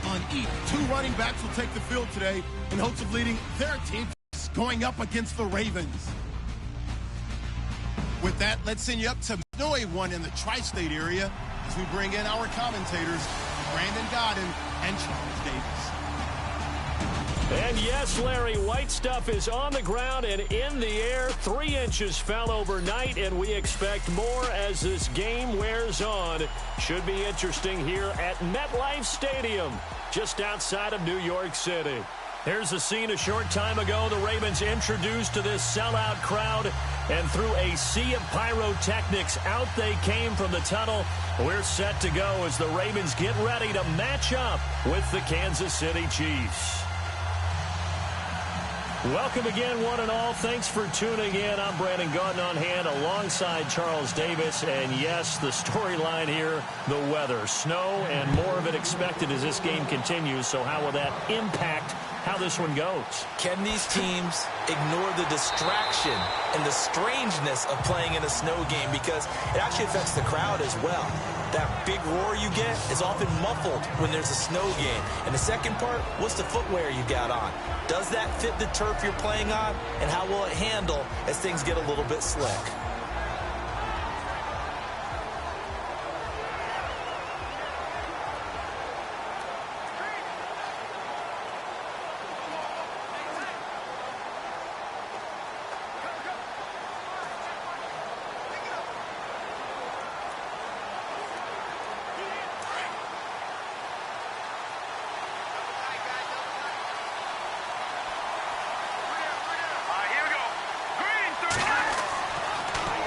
on each. Two running backs will take the field today in hopes of leading their team going up against the Ravens. With that, let's send you up to snowy one in the tri-state area as we bring in our commentators, Brandon Godden and Charles Davis. And yes, Larry, white stuff is on the ground and in the air. 3 inches fell overnight, and we expect more as this game wears on. Should be interesting here at MetLife Stadium, just outside of New York City. Here's a scene a short time ago. The Ravens introduced to this sellout crowd, and through a sea of pyrotechnics, out they came from the tunnel. We're set to go as the Ravens get ready to match up with the Kansas City Chiefs. Welcome again, one and all. Thanks for tuning in. I'm Brandon Gaudin on hand alongside Charles Davis. And yes, the storyline here, the weather. Snow and more of it expected as this game continues. So how will that impact how this one goes? Can these teams ignore the distraction and the strangeness of playing in a snow game? Because it actually affects the crowd as well. That big roar you get is often muffled when there's a snow game. And the second part, what's the footwear you got on? Does that fit the turf you're playing on? And how will it handle as things get a little bit slick?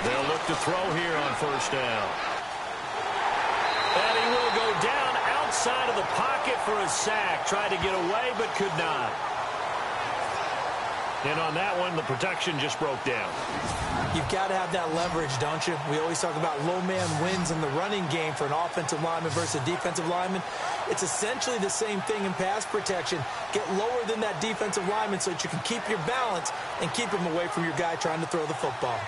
They'll look to throw here on first down. And he will go down outside of the pocket for a sack. Tried to get away, but could not. And on that one, the protection just broke down. You've got to have that leverage, don't you? We always talk about low man wins in the running game for an offensive lineman versus a defensive lineman. It's essentially the same thing in pass protection. Get lower than that defensive lineman so that you can keep your balance and keep him away from your guy trying to throw the football.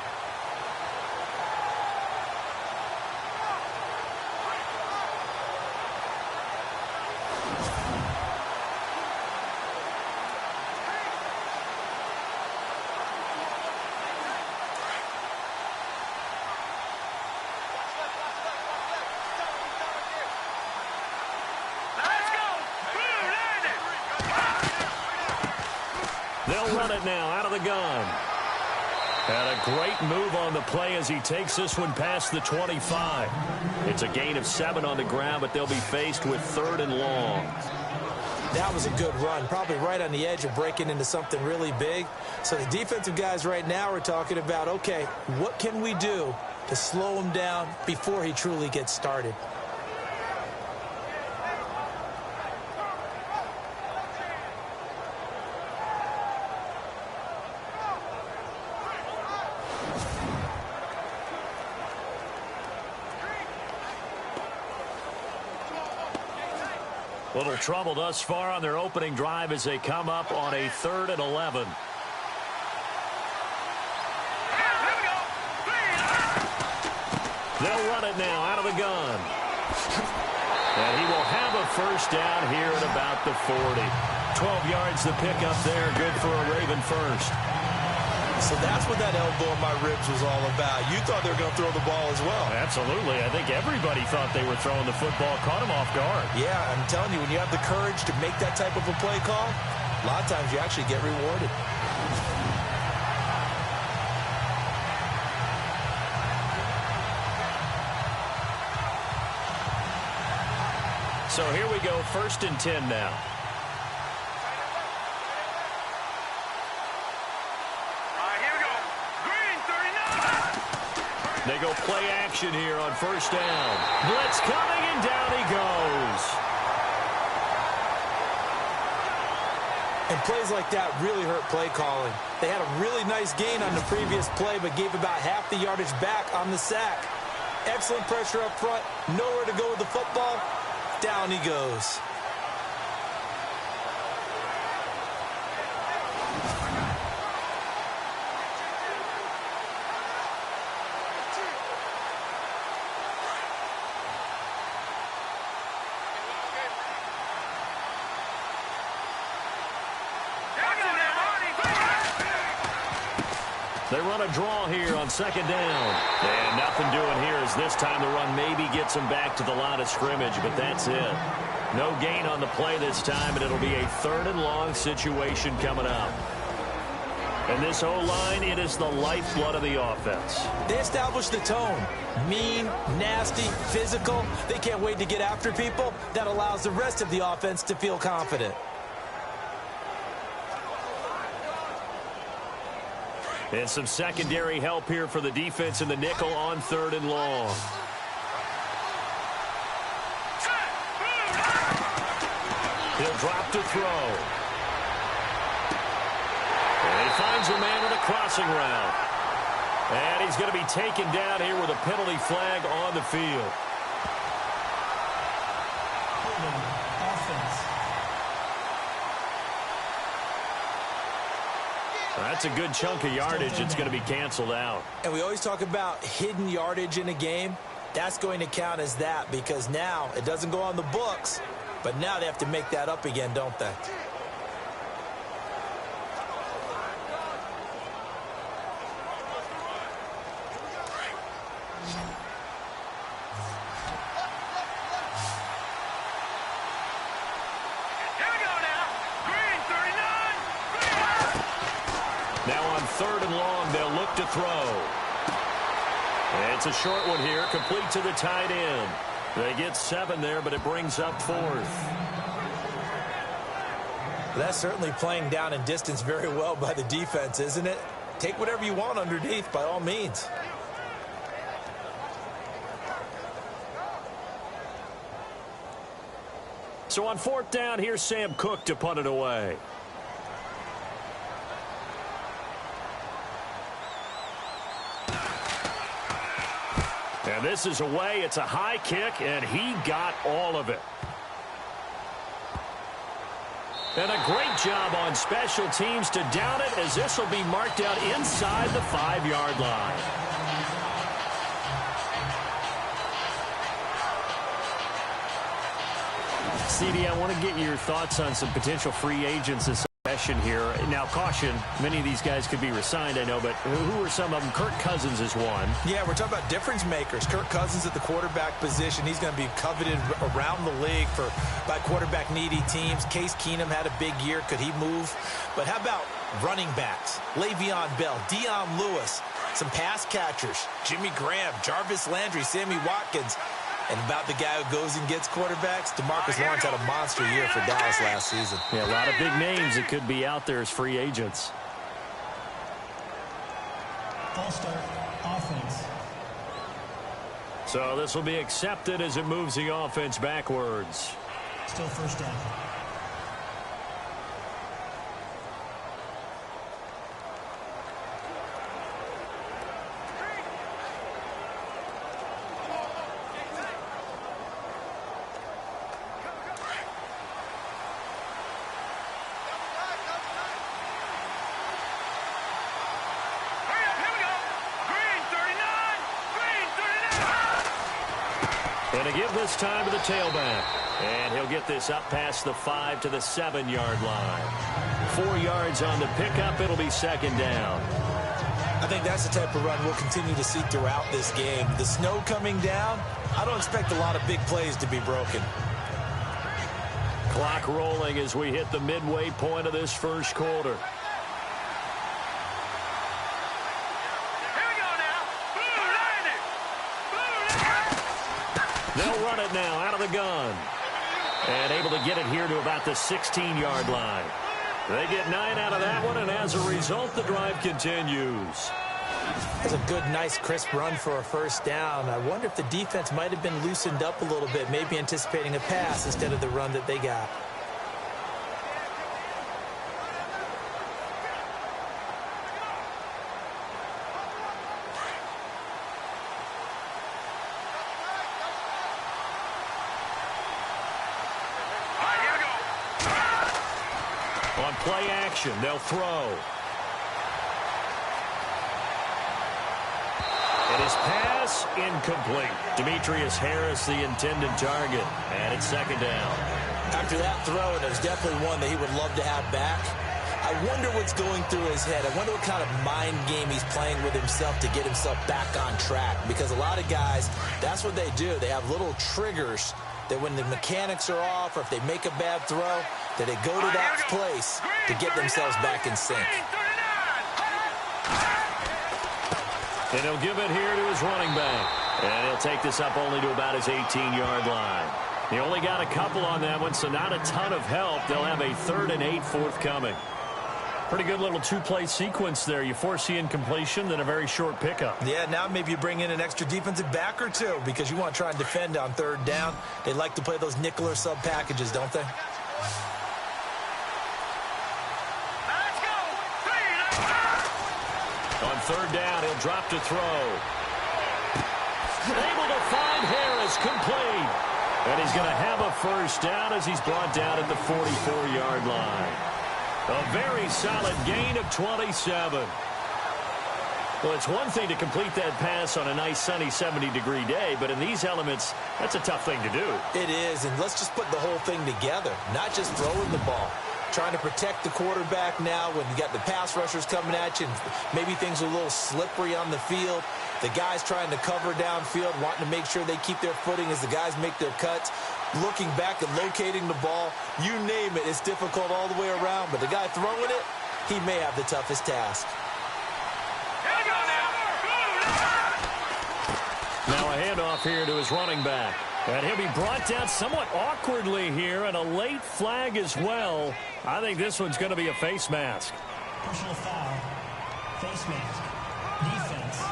They'll run it now out of the gun. And a great move on the play as he takes this one past the 25. It's a gain of 7 on the ground, but they'll be faced with 3rd and long. That was a good run, probably right on the edge of breaking into something really big. So the defensive guys right now are talking about, okay, what can we do to slow him down before he truly gets started? Little trouble thus far on their opening drive as they come up on a 3rd and 11. They'll run it now out of the gun. And he will have a first down here at about the 40. 12 yards the pickup there. Good for a Raven first. So that's what that elbow in my ribs was all about. You thought they were going to throw the ball as well. Absolutely. I think everybody thought they were throwing the football. Caught him off guard. Yeah, I'm telling you, when you have the courage to make that type of a play call, a lot of times you actually get rewarded. So here we go, 1st and 10 now. They go play action here on first down. Blitz coming, and down he goes. And plays like that really hurt play calling. They had a really nice gain on the previous play, but gave about half the yardage back on the sack. Excellent pressure up front. Nowhere to go with the football. Down he goes. They run a draw here on second down. And nothing doing here as this time the run maybe gets them back to the line of scrimmage, but that's it. No gain on the play this time, and it'll be a 3rd and long situation coming up. And this O-line, it is the lifeblood of the offense. They establish the tone. Mean, nasty, physical. They can't wait to get after people. That allows the rest of the offense to feel confident. And some secondary help here for the defense in the nickel on 3rd and long. He'll drop to throw. And he finds a man on a crossing route. And he's going to be taken down here with a penalty flag on the field. That's a good chunk of yardage. It's going to be canceled out. And we always talk about hidden yardage in a game. That's going to count as that because now it doesn't go on the books, but now they have to make that up again, don't they? Now on 3rd and long, they'll look to throw. It's a short one here, complete to the tight end. They get 7 there, but it brings up 4th. That's certainly playing down in distance very well by the defense, isn't it? Take whatever you want underneath, by all means. So on 4th down, here's Sam Cook to punt it away. And this is away. It's a high kick, and he got all of it. And a great job on special teams to down it, as this will be marked out inside the 5-yard line. CD, I want to get your thoughts on some potential free agents this session here. Now, caution, many of these guys could be re-signed, I know, but who are some of them? Kirk Cousins is one. Yeah, we're talking about difference makers. Kirk Cousins at the quarterback position. He's going to be coveted around the league by quarterback-needy teams. Case Keenum had a big year. Could he move? But how about running backs? Le'Veon Bell, Dion Lewis, some pass catchers, Jimmy Graham, Jarvis Landry, Sammy Watkins. And about the guy who goes and gets quarterbacks, DeMarcus Lawrence had a monster year for Dallas last season. Yeah, a lot of big names that could be out there as free agents. False start, offense. So this will be accepted as it moves the offense backwards. Still 1st down. And to give this time to the tailback. And he'll get this up past the 5 to the 7-yard line. 4 yards on the pickup. It'll be 2nd down. I think that's the type of run we'll continue to see throughout this game. The snow coming down, I don't expect a lot of big plays to be broken. Clock rolling as we hit the midway point of this 1st quarter. They'll run it now out of the gun. And able to get it here to about the 16-yard line. They get 9 out of that one, and as a result, the drive continues. That's a good, nice, crisp run for a 1st down. I wonder if the defense might have been loosened up a little bit, maybe anticipating a pass instead of the run that they got. On play action, they'll throw. And his pass incomplete. Demetrius Harris, the intended target. And it's 2nd down. After that throw, and it was definitely one that he would love to have back. I wonder what's going through his head. I wonder what kind of mind game he's playing with himself to get himself back on track. Because a lot of guys, that's what they do. They have little triggers that when the mechanics are off or if they make a bad throw, that they go to that place to get themselves back in sync. And he'll give it here to his running back. And he'll take this up only to about his 18-yard line. He only got a couple on that one, so not a ton of help. They'll have a 3rd and 8 forthcoming. Pretty good little two-play sequence there. You force the incompletion, then a very short pickup. Yeah, now maybe you bring in an extra defensive back or two because you want to try and defend on 3rd down. They like to play those nickel or sub packages, don't they? On 3rd down, he'll drop to throw. Able to find Harris, complete. And he's going to have a 1st down as he's brought down at the 44-yard line. A very solid gain of 27. Well, it's one thing to complete that pass on a nice sunny 70-degree day, but in these elements, that's a tough thing to do. It is, and let's just put the whole thing together, not just throwing the ball. Trying to protect the quarterback now when you got the pass rushers coming at you and maybe things are a little slippery on the field. The guys trying to cover downfield, wanting to make sure they keep their footing as the guys make their cuts. Looking back and locating the ball, you name it, it's difficult all the way around. But the guy throwing it, he may have the toughest task. Now a handoff here to his running back. And he'll be brought down somewhat awkwardly here, and a late flag as well. I think this one's going to be a face mask. Personal foul. Face mask. Defense.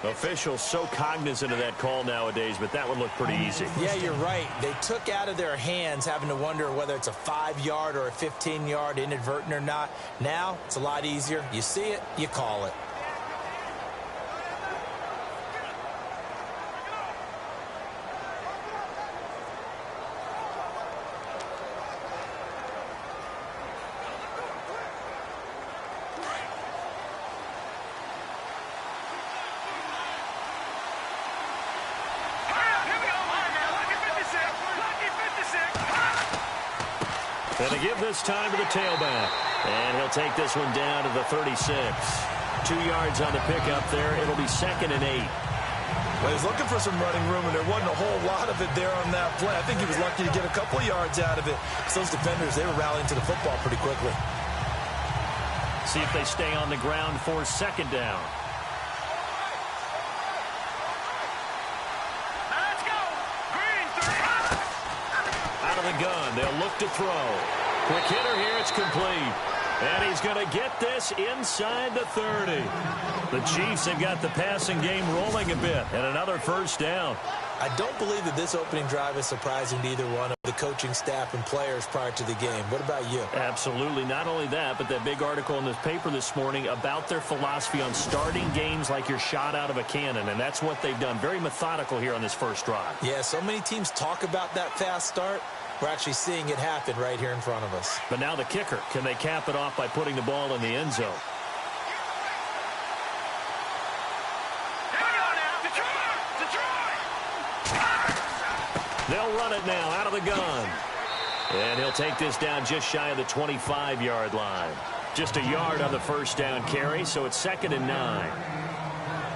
Officials so cognizant of that call nowadays, but that would look pretty easy. Yeah, you're right. They took out of their hands having to wonder whether it's a 5-yard or a 15-yard inadvertent or not. Now, it's a lot easier. You see it, you call it. And to give this time to the tailback. And he'll take this one down to the 36. 2 yards on the pickup there. It'll be 2nd and 8. Well, he was looking for some running room, and there wasn't a whole lot of it there on that play. I think he was lucky to get a couple yards out of it. So those defenders, they were rallying to the football pretty quickly. See if they stay on the ground for 2nd down. The gun. They'll look to throw. Quick hitter here. It's complete. And he's going to get this inside the 30. The Chiefs have got the passing game rolling a bit. And another 1st down. I don't believe that this opening drive is surprising to either one of the coaching staff and players prior to the game. What about you? Absolutely. Not only that, but that big article in the paper this morning about their philosophy on starting games like you're shot out of a cannon. And that's what they've done. Very methodical here on this 1st drive. Yeah, so many teams talk about that fast start. We're actually seeing it happen right here in front of us. But now the kicker. Can they cap it off by putting the ball in the end zone? They'll run it now out of the gun. And he'll take this down just shy of the 25-yard line. Just a yard on the 1st down carry, so it's 2nd and 9.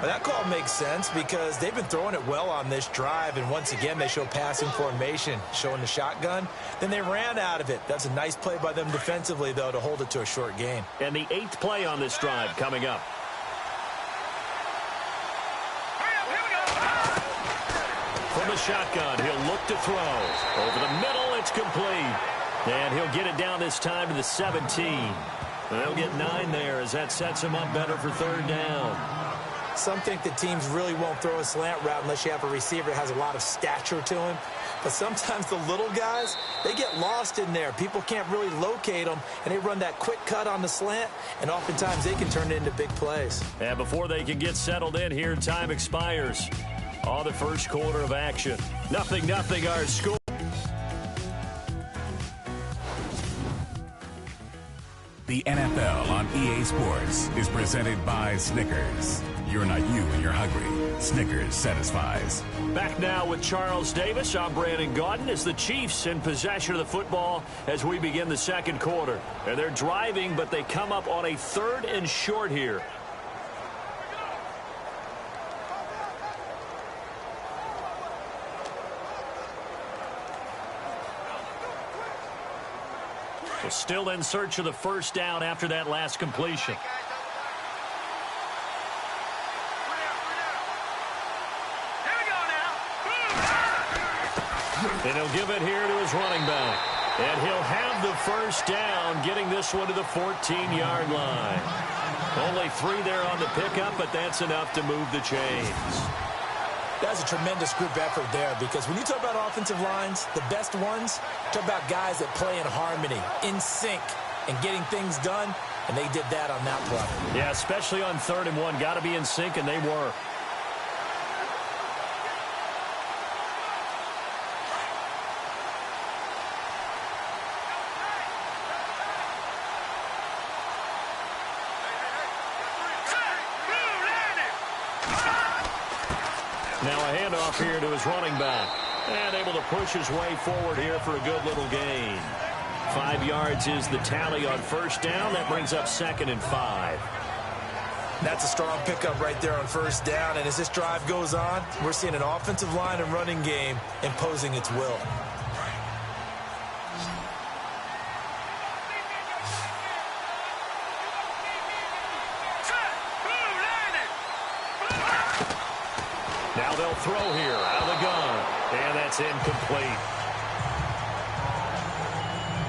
Well, that call makes sense because they've been throwing it well on this drive, and once again they show passing formation, showing the shotgun. Then they ran out of it. That's a nice play by them defensively, though, to hold it to a short gain. And the 8th play on this drive coming up. From the shotgun, he'll look to throw. Over the middle, it's complete. And he'll get it down this time to the 17. They'll get 9 there as that sets him up better for 3rd down. Some think that teams really won't throw a slant route unless you have a receiver that has a lot of stature to him. But sometimes the little guys, they get lost in there. People can't really locate them, and they run that quick cut on the slant, and oftentimes they can turn it into big plays. And before they can get settled in here, time expires on the 1st quarter of action. 0-0 our score. The NFL on EA Sports is presented by Snickers. You're not you when you're hungry. Snickers satisfies. Back now with Charles Davis. I'm Brandon Gaudin as the Chiefs in possession of the football as we begin the second quarter. And they're driving, but they come up on a 3rd and short here. Well, still in search of the first down after that last completion. And he'll give it here to his running back. And he'll have the first down, getting this one to the 14-yard line. Only 3 there on the pickup, but that's enough to move the chains. That's a tremendous group effort there, because when you talk about offensive lines, the best ones, talk about guys that play in harmony, in sync, and getting things done, and they did that on that play. Yeah, especially on 3rd and 1. Got to be in sync, and they were. Now a handoff here to his running back. And able to push his way forward here for a good little gain. 5 yards is the tally on first down. That brings up 2nd and 5. That's a strong pickup right there on first down. And as this drive goes on, we're seeing an offensive line and running game imposing its will. Now they'll throw here out of the gun. And that's incomplete.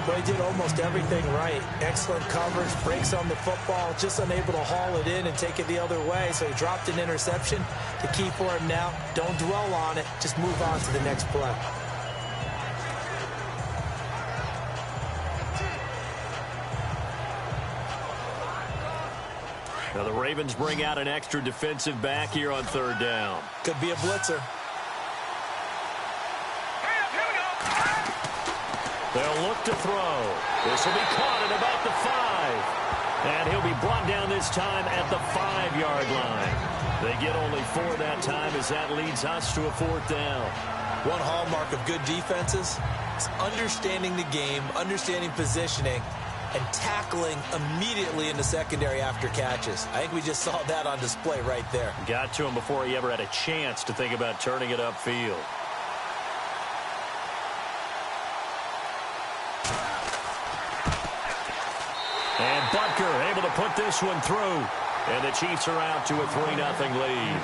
Well, he did almost everything right. Excellent coverage, breaks on the football, just unable to haul it in and take it the other way. So he dropped an interception. The key for him now, don't dwell on it. Just move on to the next play. Now the Ravens bring out an extra defensive back here on 3rd down. Could be a blitzer. They'll look to throw. This will be caught at about the 5. And he'll be brought down this time at the 5-yard line. They get only 4 that time as that leads us to a 4th down. One hallmark of good defenses is understanding the game, understanding positioning, and tackling immediately in the secondary after catches. I think we just saw that on display right there. Got to him before he ever had a chance to think about turning it upfield. And Butker able to put this one through. And the Chiefs are out to a 3-0 lead.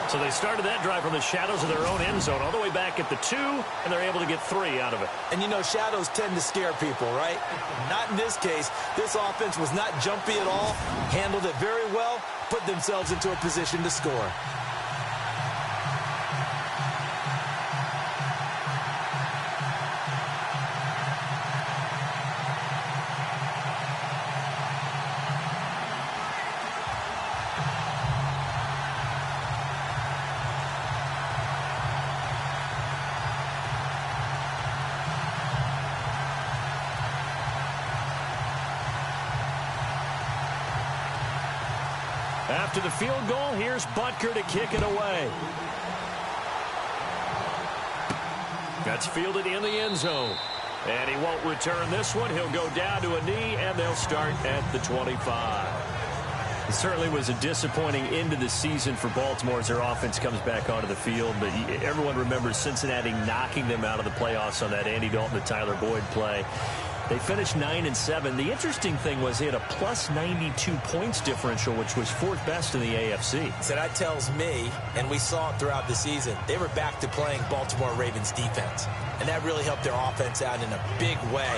So they started that drive from the shadows of their own end zone all the way back at the 2, and they're able to get 3 out of it. And, you know, shadows tend to scare people, right? Not in this case. This offense was not jumpy at all, handled it very well, put themselves into a position to score. After the field goal, here's Butker to kick it away. That's fielded in the end zone. And he won't return this one. He'll go down to a knee, and they'll start at the 25. It certainly was a disappointing end of the season for Baltimore as their offense comes back onto the field. But everyone remembers Cincinnati knocking them out of the playoffs on that Andy Dalton to Tyler Boyd play. They finished 9-7. The interesting thing was they had a plus 92 points differential, which was 4th best in the AFC. So that tells me, and we saw it throughout the season, they were back to playing Baltimore Ravens defense. And that really helped their offense out in a big way.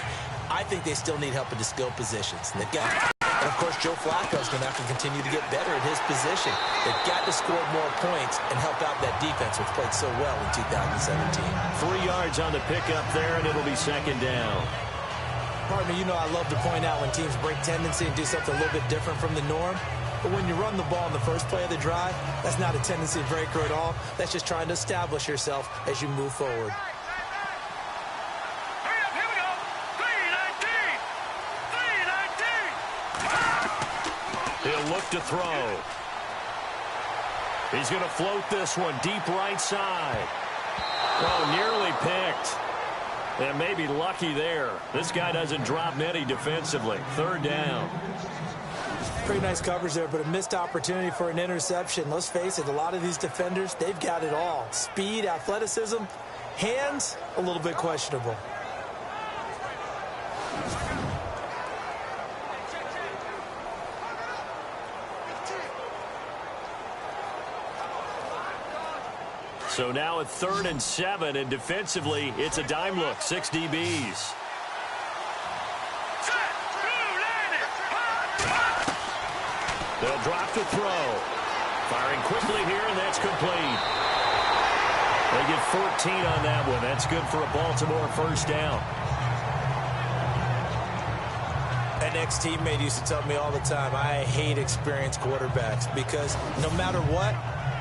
I think they still need help at the skill positions. They've got, and of course, Joe Flacco's going to have to continue to get better at his position. They've got to score more points and help out that defense, which played so well in 2017. 3 yards on the pickup there, and it'll be 2nd down. Pardon me, you know I love to point out when teams break tendency and do something a little bit different from the norm. But when you run the ball in the first play of the drive, that's not a tendency breaker at all. That's just trying to establish yourself as you move forward. He'll look to throw. He's going to float this one deep right side. Oh, nearly picked. And maybe lucky there. This guy doesn't drop many defensively. Third down. Pretty nice coverage there, but a missed opportunity for an interception. Let's face it, a lot of these defenders, they've got it all. Speed, athleticism, hands, a little bit questionable. So now at 3rd and 7, and defensively, it's a dime look. 6 DBs. They'll drop to throw. Firing quickly here, and that's complete. They get 14 on that one. That's good for a Baltimore first down. An ex-teammate used to tell me all the time, I hate experienced quarterbacks because no matter what,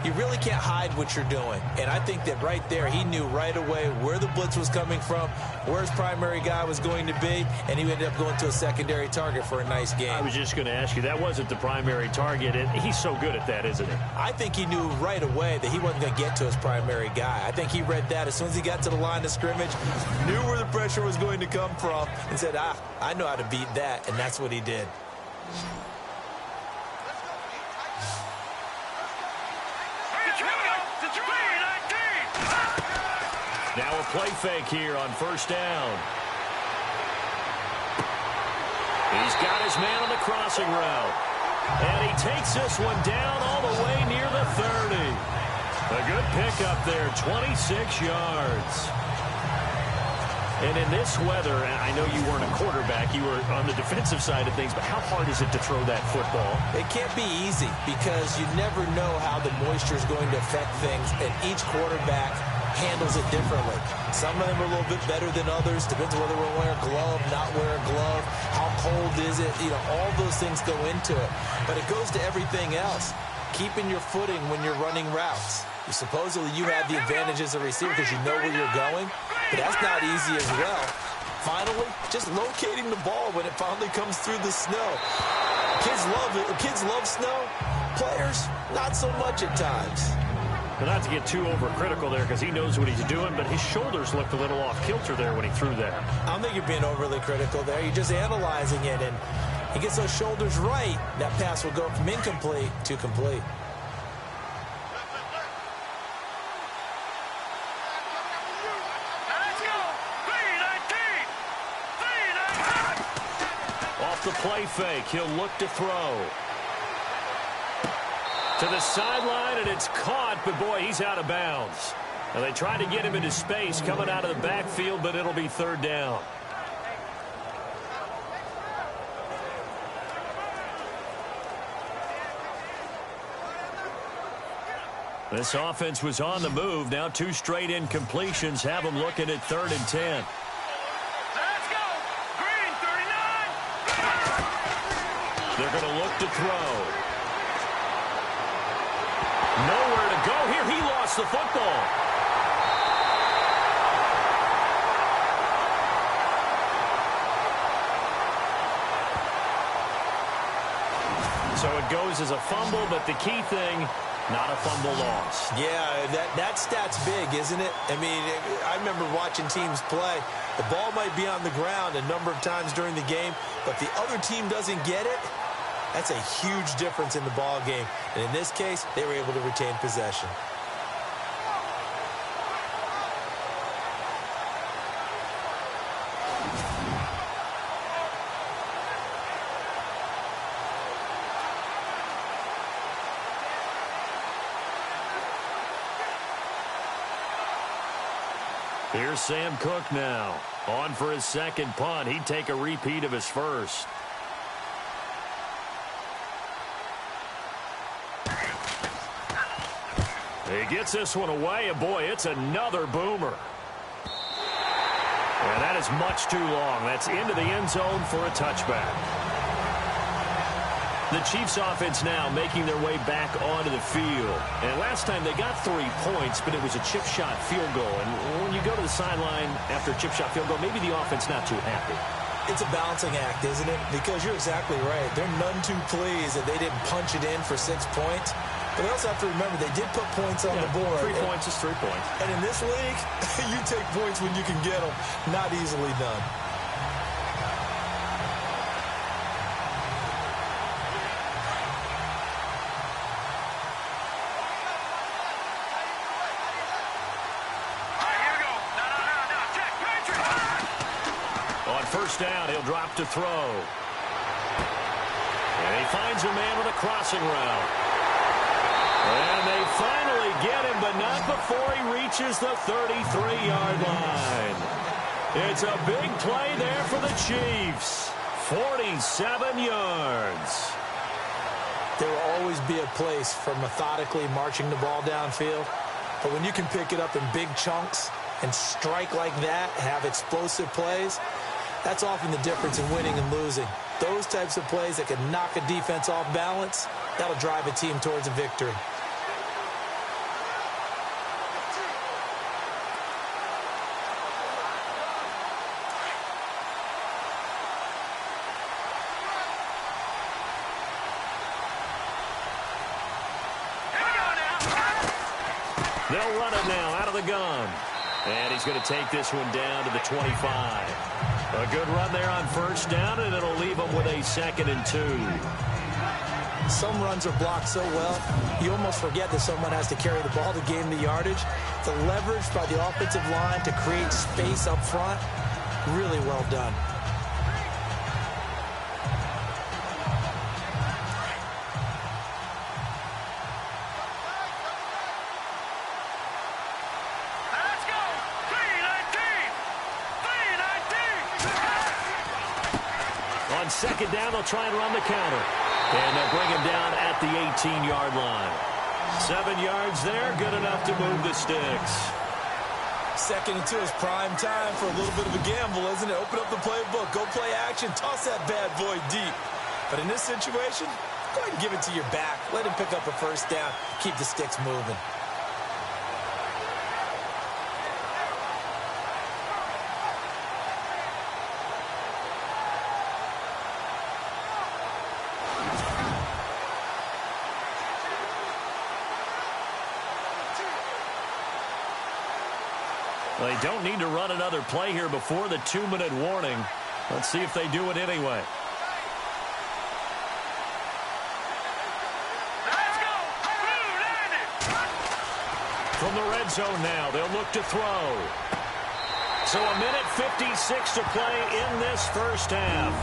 you really can't hide what you're doing. And I think that right there, he knew right away where the blitz was coming from, where his primary guy was going to be, and he ended up going to a secondary target for a nice game. I was just going to ask you, that wasn't the primary target, and he's so good at that, isn't he? I think he knew right away that he wasn't going to get to his primary guy. I think he read that as soon as he got to the line of scrimmage, knew where the pressure was going to come from, and said, I know how to beat that, and that's what he did. Now a play fake here on first down. He's got his man on the crossing route. And he takes this one down all the way near the 30. A good pickup there, 26 yards. And in this weather, I know you weren't a quarterback, you were on the defensive side of things, but how hard is it to throw that football? It can't be easy because you never know how the moisture is going to affect things, and each quarterback handles it differently. Some of them are a little bit better than others. Depends whether we're wearing a glove, not wear a glove, how cold is it, all those things go into it. But it goes to everything else. Keeping your footing when you're running routes. Supposedly you have the advantage as a receiver because you know where you're going, but that's not easy as well. Finally, just locating the ball when it finally comes through the snow. Kids love it. Kids love snow. Players, not so much at times. But not to get too overcritical there because he knows what he's doing, but his shoulders looked a little off kilter there when he threw that. I don't think you're being overly critical there. You're just analyzing it, and he gets those shoulders right. That pass will go from incomplete to complete. Off the play fake, he'll look to throw. To the sideline, and it's caught, but boy, he's out of bounds. And they try to get him into space coming out of the backfield, but it'll be third down. This offense was on the move. Now 2 straight incompletions have them looking at 3rd and 10. Let's go! Green, 39! They're going to look to throw. Nowhere to go here. He lost the football. So it goes as a fumble, but the key thing, not a fumble loss. Yeah, that stat's big, isn't it? I mean, I remember watching teams play. The ball might be on the ground a number of times during the game, but the other team doesn't get it. That's a huge difference in the ball game. And in this case, they were able to retain possession. Here's Sam Cook now. On for his second punt. He'd take a repeat of his first. He gets this one away, and boy, it's another boomer. And that is much too long. That's into the end zone for a touchback. The Chiefs offense now making their way back onto the field. And last time they got 3 points, but it was a chip shot field goal. And when you go to the sideline after a chip shot field goal, maybe the offense not too happy. It's a balancing act, isn't it? Because you're exactly right. They're none too pleased that they didn't punch it in for 6 points. But they also have to remember they did put points on the board. 3 points is 3 points. And in this league, you take points when you can get them. Not easily done. On first down, he'll drop to throw. And he finds a man with a crossing route. And they finally get him, but not before he reaches the 33-yard line. It's a big play there for the Chiefs. 47 yards. There will always be a place for methodically marching the ball downfield. But when you can pick it up in big chunks and strike like that, have explosive plays, that's often the difference in winning and losing. Those types of plays that can knock a defense off balance, that'll drive a team towards a victory. They'll run it now out of the gun. And he's going to take this one down to the 25. A good run there on first down, and it'll leave him with a 2nd and 2. Some runs are blocked so well, you almost forget that someone has to carry the ball to gain the yardage. The leverage by the offensive line to create space up front, really well done. Second down, they'll try and run the counter. And they'll bring him down at the 18-yard line. 7 yards there, good enough to move the sticks. 2nd and 2 is prime time for a little bit of a gamble, isn't it? Open up the playbook, go play action, toss that bad boy deep. But in this situation, go ahead and give it to your back. Let him pick up a first down, keep the sticks moving. They don't need to run another play here before the 2-minute warning. Let's see if they do it anyway. From the red zone now, they'll look to throw. So 1:56 to play in this first half.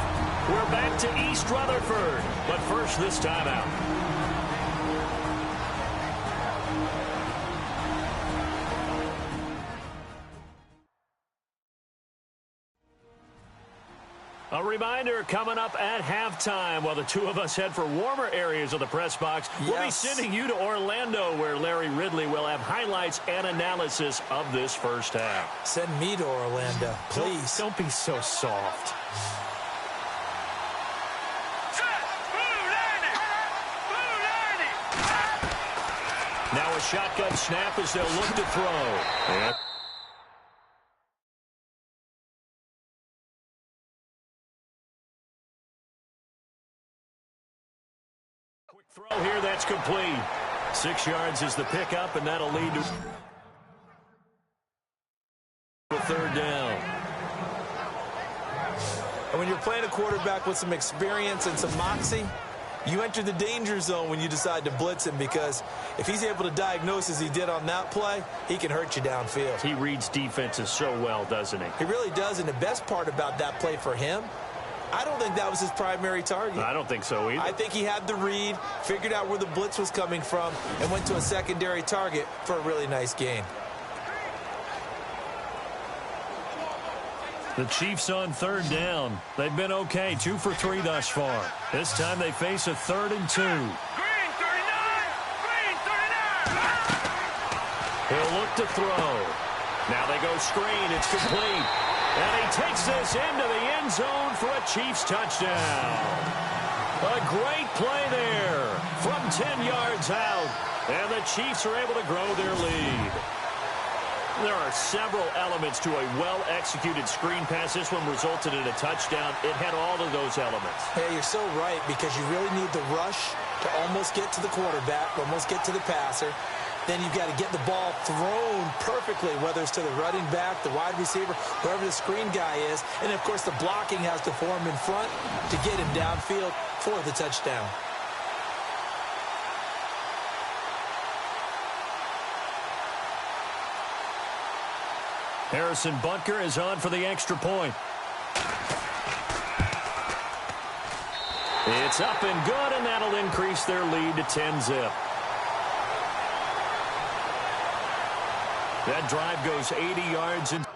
We're back to East Rutherford, but first this timeout. A reminder coming up at halftime while the two of us head for warmer areas of the press box. Yes. We'll be sending you to Orlando where Larry Ridley will have highlights and analysis of this first half. Send me to Orlando, please. Don't be so soft. Now a shotgun snap as they'll look to throw. Yeah. Throw here, that's complete. 6 yards is the pickup, and that'll lead to a 3rd down. And when you're playing a quarterback with some experience and some moxie, you enter the danger zone when you decide to blitz him, because if he's able to diagnose as he did on that play, he can hurt you downfield. He reads defenses so well, doesn't he? He really does, and the best part about that play for him, I don't think that was his primary target. I don't think so either. I think he had the read, figured out where the blitz was coming from, and went to a secondary target for a really nice gain. The Chiefs on 3rd down. They've been okay, 2 for 3 thus far. This time they face a 3rd and 2. Green 39! Green 39! He'll look to throw. Now they go screen. It's complete. And he takes this into the end zone for a Chiefs touchdown. A great play there from 10 yards out. And the Chiefs are able to grow their lead. There are several elements to a well-executed screen pass. This one resulted in a touchdown. It had all of those elements. Hey, you're so right, because you really need the rush to almost get to the quarterback, almost get to the passer. Then you've got to get the ball thrown perfectly, whether it's to the running back, the wide receiver, whoever the screen guy is. And, of course, the blocking has to form in front to get him downfield for the touchdown. Harrison Butker is on for the extra point. It's up and good, and that'll increase their lead to 10-zip. That drive goes 80 yards and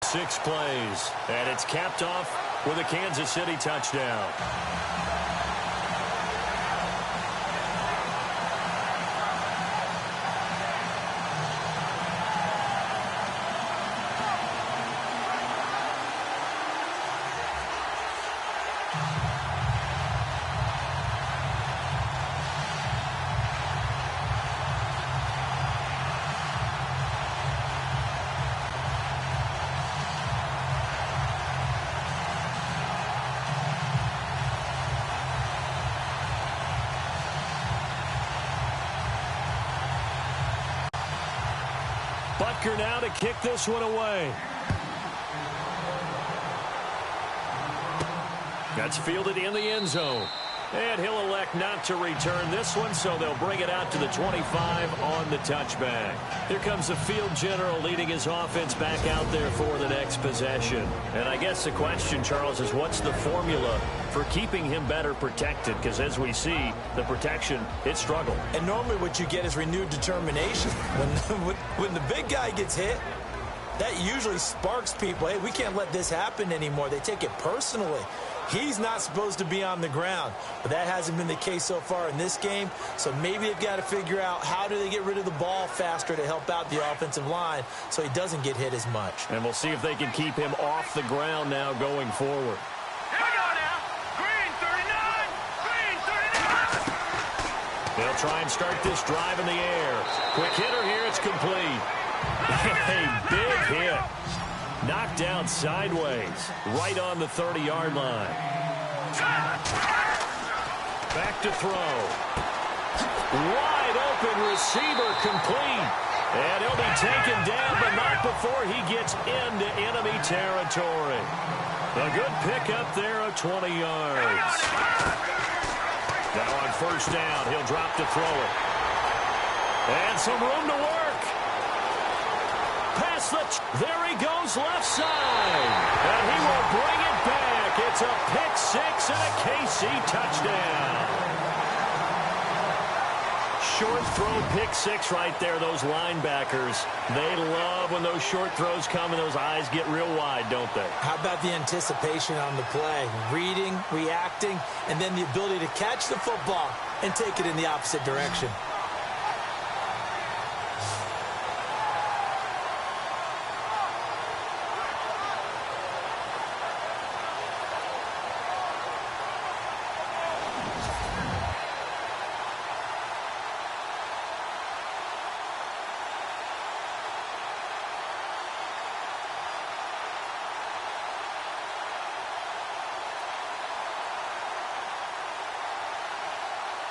6 plays. And it's capped off with a Kansas City touchdown. Butker now to kick this one away. That's fielded in the end zone. And he'll elect not to return this one, so they'll bring it out to the 25 on the touchback. Here comes the field general leading his offense back out there for the next possession. And I guess the question, Charles, is what's the formula for keeping him better protected? Because as we see, the protection, it struggled. And normally what you get is renewed determination. When the big guy gets hit, that usually sparks people. Hey, we can't let this happen anymore. They take it personally. He's not supposed to be on the ground, but that hasn't been the case so far in this game. So maybe they've got to figure out how do they get rid of the ball faster to help out the offensive line so he doesn't get hit as much. And we'll see if they can keep him off the ground now going forward. Here we go now. Green 39. Green 39. They'll try and start this drive in the air. Quick hitter here. It's complete. A big hit. Knocked down sideways, right on the 30-yard line. Back to throw. Wide open receiver complete. And he'll be taken down, but not before he gets into enemy territory. A good pickup there of 20 yards. Now on first down, he'll drop to throw it. And some room to work. There he goes left side. And he will bring it back. It's a pick six and a KC touchdown. Short throw pick six right there, those linebackers. They love when those short throws come and those eyes get real wide, don't they? How about the anticipation on the play? Reading, reacting, and then the ability to catch the football and take it in the opposite direction.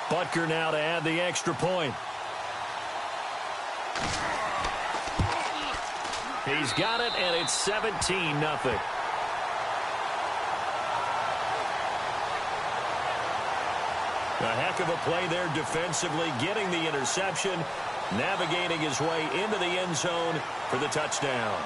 Butker now to add the extra point. He's got it, and it's 17-0. A heck of a play there defensively, getting the interception, navigating his way into the end zone for the touchdown.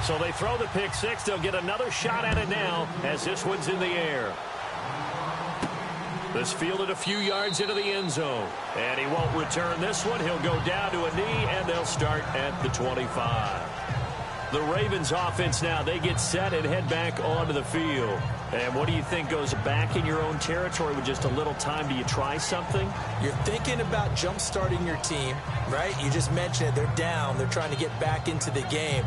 So they throw the pick six. They'll get another shot at it now as this one's in the air. This fielded a few yards into the end zone. And he won't return this one. He'll go down to a knee, and they'll start at the 25. The Ravens offense now, they get set and head back onto the field. And what do you think goes back in your own territory with just a little time? Do you try something? You're thinking about jump-starting your team, right? You just mentioned it. They're down. They're trying to get back into the game.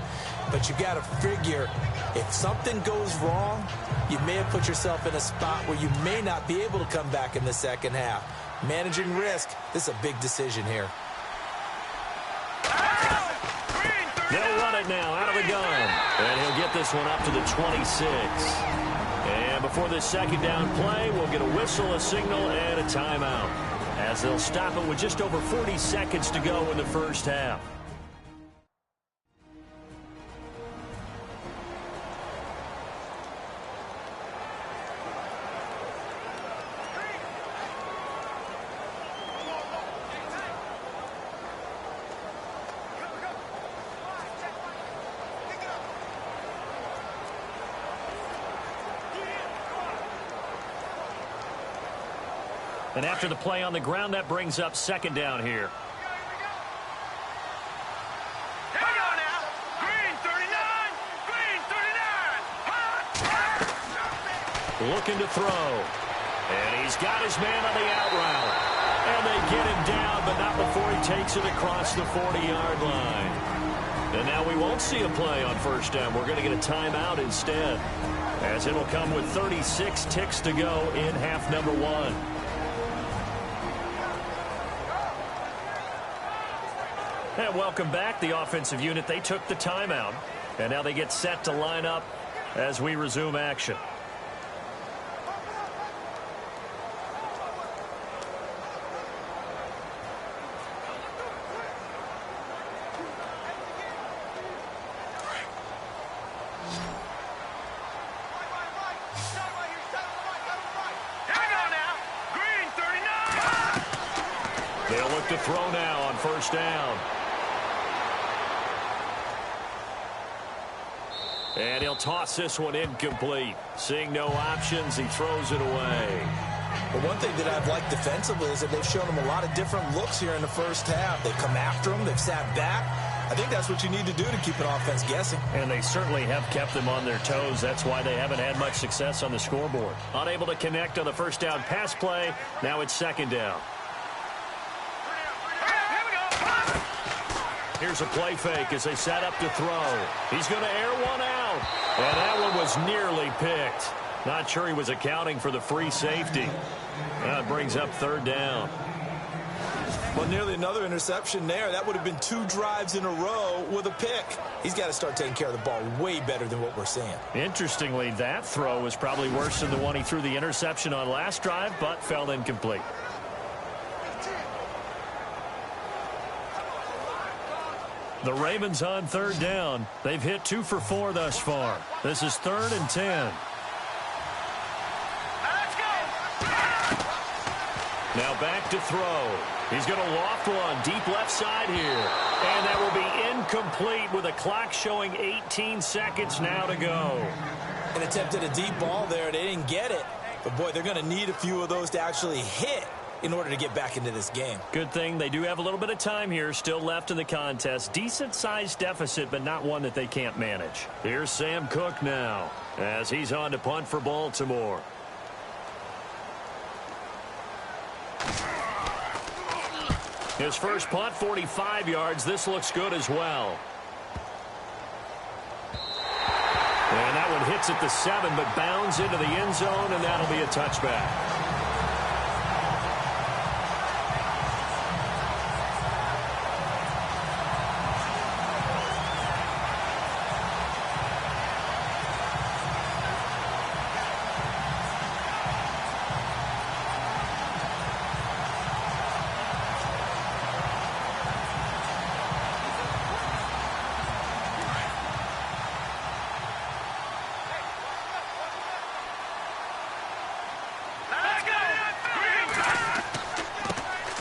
But you got to figure if something goes wrong, you may have put yourself in a spot where you may not be able to come back in the second half. Managing risk, this is a big decision here. They'll run it now out of the gun. And he'll get this one up to the 26. And before this second down play, we'll get a whistle, a signal, and a timeout, as they'll stop it with just over 40 seconds to go in the first half. And after the play on the ground, that brings up second down here. Hang on now. Green 39. Green 39. Looking to throw. And he's got his man on the out route. And they get him down, but not before he takes it across the 40-yard line. And now we won't see a play on first down. We're going to get a timeout instead, as it'll come with 36 ticks to go in half number one. And welcome back. The offensive unit, they took the timeout. And now they get set to line up as we resume action. Hang on now. Green 39. They'll look to throw now on first down. And he'll toss this one incomplete. Seeing no options, he throws it away. But one thing that I've liked defensively is that they've shown him a lot of different looks here in the first half. They've come after him. They've sat back. I think that's what you need to do to keep an offense guessing. And they certainly have kept them on their toes. That's why they haven't had much success on the scoreboard. Unable to connect on the first down pass play. Now it's second down. Here's a play fake as they set up to throw. He's going to air one out. And that one was nearly picked. Not sure he was accounting for the free safety. That brings up third down. Well, nearly another interception there. That would have been 2 drives in a row with a pick. He's got to start taking care of the ball way better than what we're seeing. Interestingly, that throw was probably worse than the one he threw the interception on last drive, but fell incomplete. The Ravens on third down. They've hit 2 for 4 thus far. This is 3rd and 10. Let's go. Now back to throw. He's going to loft one deep left side here. And that will be incomplete with a clock showing 18 seconds now to go. An attempt at a deep ball there. They didn't get it. But, boy, they're going to need a few of those to actually hit in order to get back into this game. Good thing they do have a little bit of time here still left in the contest. Decent-sized deficit, but not one that they can't manage. Here's Sam Cook now as he's on to punt for Baltimore. His first punt, 45 yards. This looks good as well. And that one hits at the 7, but bounds into the end zone, and that'll be a touchback.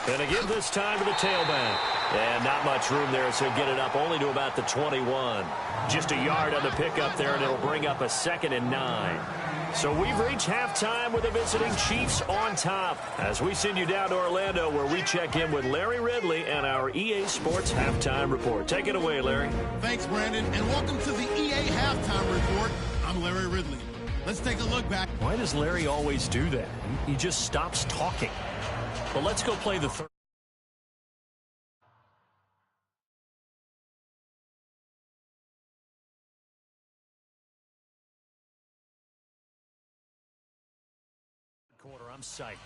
And again this time to the tailback. And not much room there, so get it up only to about the 21. Just a yard on the pickup there, and it'll bring up a 2nd and 9. So we've reached halftime with the visiting Chiefs on top as we send you down to Orlando where we check in with Larry Ridley and our EA Sports Halftime Report. Take it away, Larry. Thanks, Brandon, and welcome to the EA Halftime Report. I'm Larry Ridley. Let's take a look back. Why does Larry always do that? He just stops talking. Well, let's go play the third quarter. I'm psyched.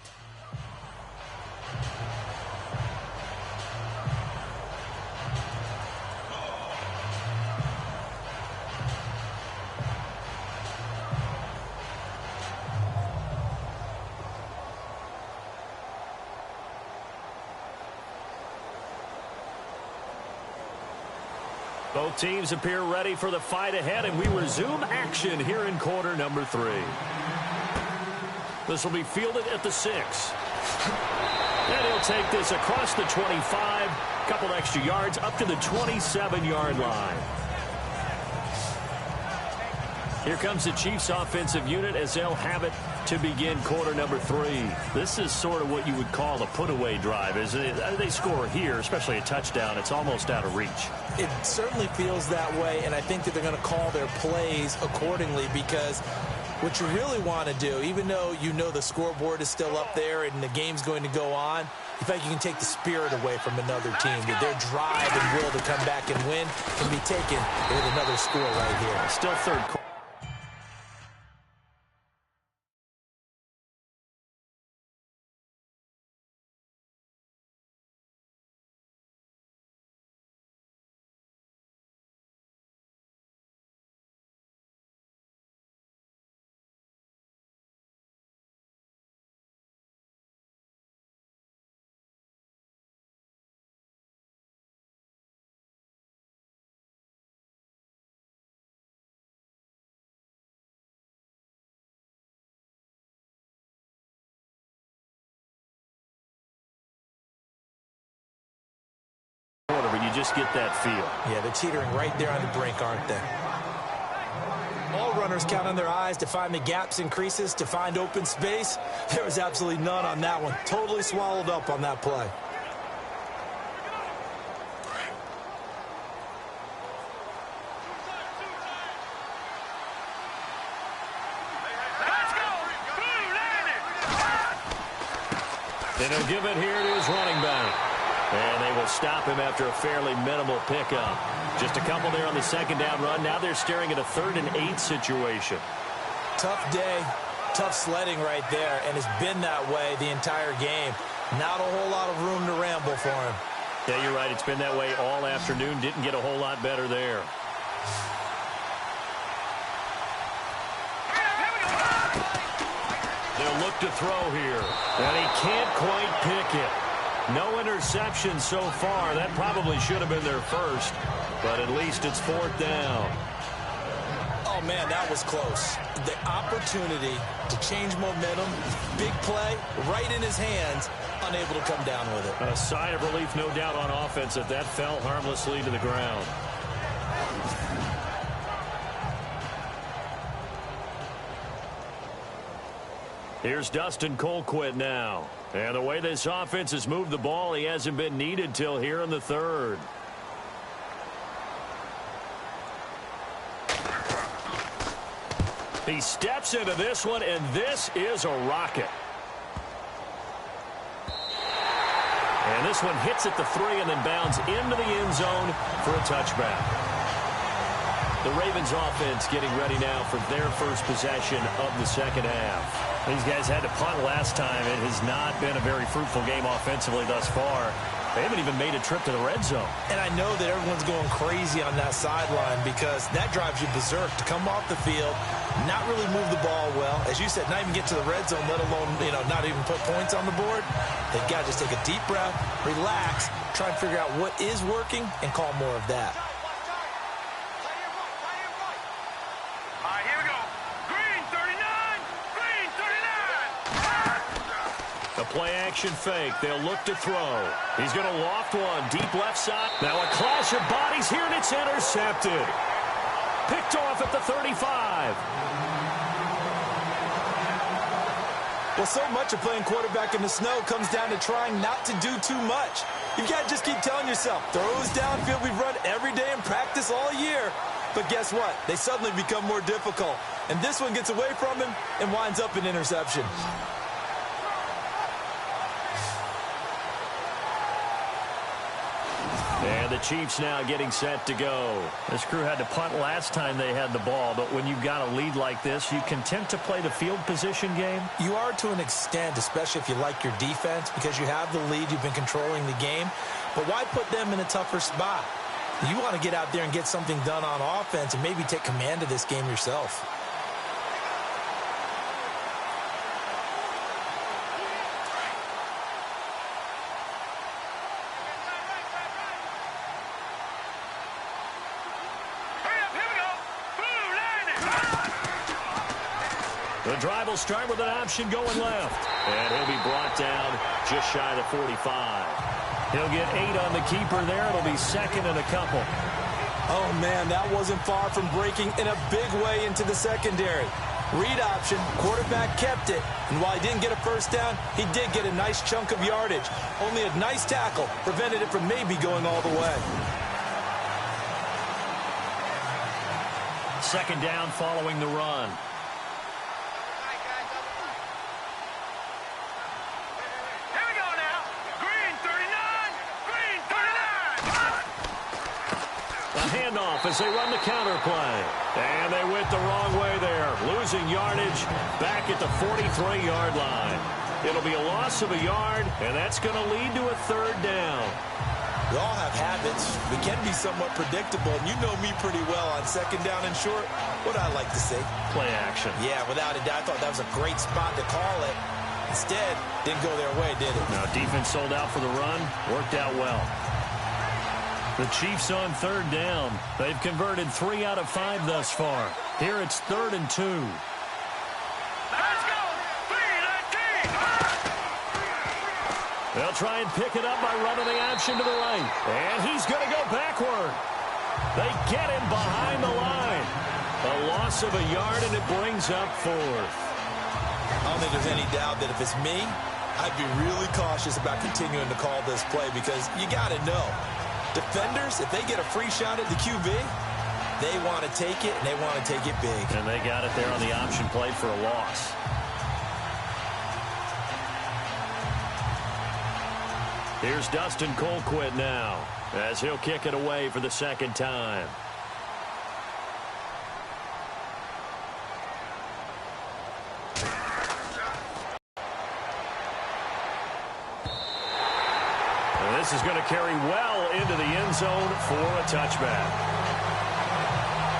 Both teams appear ready for the fight ahead, and we resume action here in quarter number 3. This will be fielded at the 6. And he'll take this across the 25, couple extra yards up to the 27-yard line. Here comes the Chiefs offensive unit as they'll have it to begin quarter number 3. This is sort of what you would call a put-away drive, isn't it? They score here, especially a touchdown. It's almost out of reach. It certainly feels that way, and I think that they're going to call their plays accordingly because what you really want to do, even though you know the scoreboard is still up there and the game's going to go on, in fact, you can take the spirit away from another team. Their drive and will to come back and win can be taken with another score right here. Still third quarter. But you just get that feel. Yeah, they're teetering right there on the brink, aren't they? All runners count on their eyes to find the gaps and creases, to find open space. There was absolutely none on that one. Totally swallowed up on that play. Then he'll give it here to his running back. And they will stop him after a fairly minimal pickup. Just a couple there on the second down run. Now they're staring at a 3rd and 8 situation. Tough day, tough sledding right there, and it's been that way the entire game. Not a whole lot of room to ramble for him. Yeah, you're right. It's been that way all afternoon. Didn't get a whole lot better there. They'll look to throw here. And he can't quite pick it. No interception so far. That probably should have been their first, but at least it's 4th down. Oh, man, that was close. The opportunity to change momentum, big play, right in his hands, unable to come down with it. A sigh of relief, no doubt, on offense that fell harmlessly to the ground. Here's Dustin Colquitt now. And the way this offense has moved the ball, he hasn't been needed till here in the 3rd. He steps into this one, and this is a rocket. And this one hits at the 3 and then bounds into the end zone for a touchback. The Ravens offense getting ready now for their first possession of the second half. These guys had to punt last time. It has not been a very fruitful game offensively thus far. They haven't even made a trip to the red zone. And I know that everyone's going crazy on that sideline because that drives you berserk to come off the field, not really move the ball well. As you said, not even get to the red zone, let alone, not even put points on the board. They've got to just take a deep breath, relax, try and figure out what is working, and call more of that. A play-action fake. They'll look to throw. He's going to loft one. Deep left side. Now a clash of bodies here, and it's intercepted. Picked off at the 35. Well, so much of playing quarterback in the snow comes down to trying not to do too much. You've got to just keep telling yourself, throws downfield we've run every day in practice all year. But guess what? They suddenly become more difficult. And this one gets away from him and winds up an interception. And the Chiefs now getting set to go. This crew had to punt last time they had the ball, but when you've got a lead like this, you content to play the field position game? You are to an extent, especially if you like your defense, because you have the lead, you've been controlling the game. But why put them in a tougher spot? You want to get out there and get something done on offense and maybe take command of this game yourself. The drive will start with an option going left. And he'll be brought down just shy of the 45. He'll get 8 on the keeper there. It'll be second and a couple. Oh, man, that wasn't far from breaking in a big way into the secondary. Read option, quarterback kept it. And while he didn't get a first down, he did get a nice chunk of yardage. Only a nice tackle prevented it from maybe going all the way. Second down following the run. Handoff as they run the counter play. And they went the wrong way there, losing yardage back at the 43-yard line. It'll be a loss of a yard, and that's going to lead to a third down. We all have habits. We can be somewhat predictable, and you know me pretty well on second down and short. What I like to say? Play action. Yeah, without a doubt, I thought that was a great spot to call it. Instead, didn't go their way, did it? No, defense sold out for the run. Worked out well. The Chiefs on third down. They've converted 3 out of 5 thus far. Here it's 3rd and 2. Let's go! 3-19! They'll try and pick it up by running the option to the right. And he's going to go backward. They get him behind the line. A loss of a yard, and it brings up 4th. I don't think there's any doubt that if it's me, I'd be really cautious about continuing to call this play because you got to know. Defenders, if they get a free shot at the QB, they want to take it, and they want to take it big. And they got it there on the option play for a loss. Here's Dustin Colquitt now as he'll kick it away for the second time. This is going to carry well into the end zone for a touchback.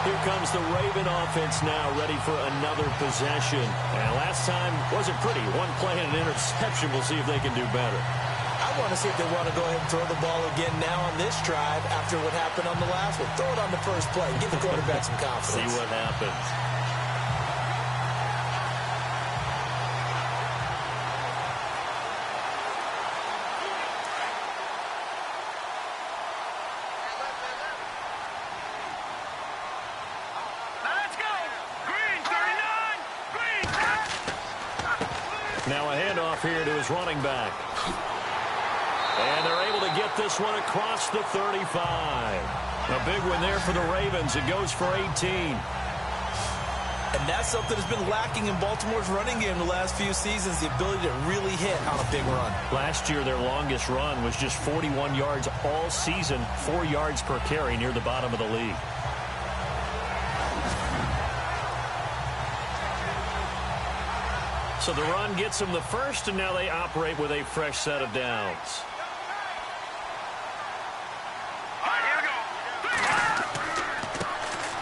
Here comes the Raven offense now, ready for another possession. And last time wasn't pretty. One play and an interception. We'll see if they can do better. I want to see if they want to go ahead and throw the ball again now on this drive after what happened on the last one. Throw it on the first play. Give the quarterback some confidence. See what happens. Now a handoff here to his running back. And they're able to get this one across the 35. A big one there for the Ravens. It goes for 18. And that's something that's been lacking in Baltimore's running game the last few seasons, the ability to really hit on a big run. Last year, their longest run was just 41 yards all season, 4 yards per carry near the bottom of the league. So the run gets them the first, and now they operate with a fresh set of downs.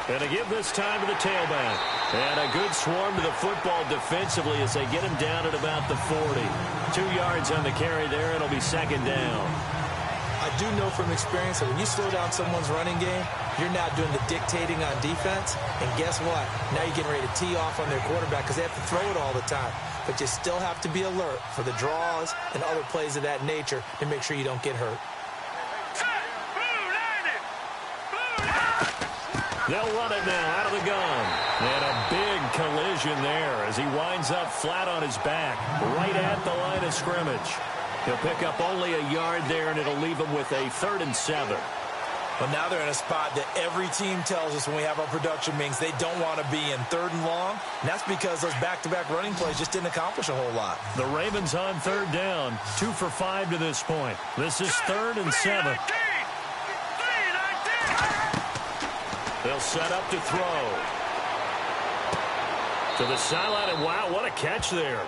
And to give this time to the tailback. And a good swarm to the football defensively as they get him down at about the 40. 2 yards on the carry there, and it'll be second down. I do know from experience that when you slow down someone's running game, you're now doing the dictating on defense. And guess what? Now you're getting ready to tee off on their quarterback because they have to throw it all the time. But you still have to be alert for the draws and other plays of that nature to make sure you don't get hurt. They'll run it now out of the gun. And a big collision decision there as he winds up flat on his back, right at the line of scrimmage. He'll pick up only a yard there, and it'll leave him with a 3rd and 7. But now they're in a spot that every team tells us when we have our production meetings they don't want to be in, 3rd and long. And that's because those back-to-back running plays just didn't accomplish a whole lot. The Ravens on 3rd down, 2 for 5 to this point. This is 3rd and 7. They'll set up to throw. To the sideline, and wow, what a catch there.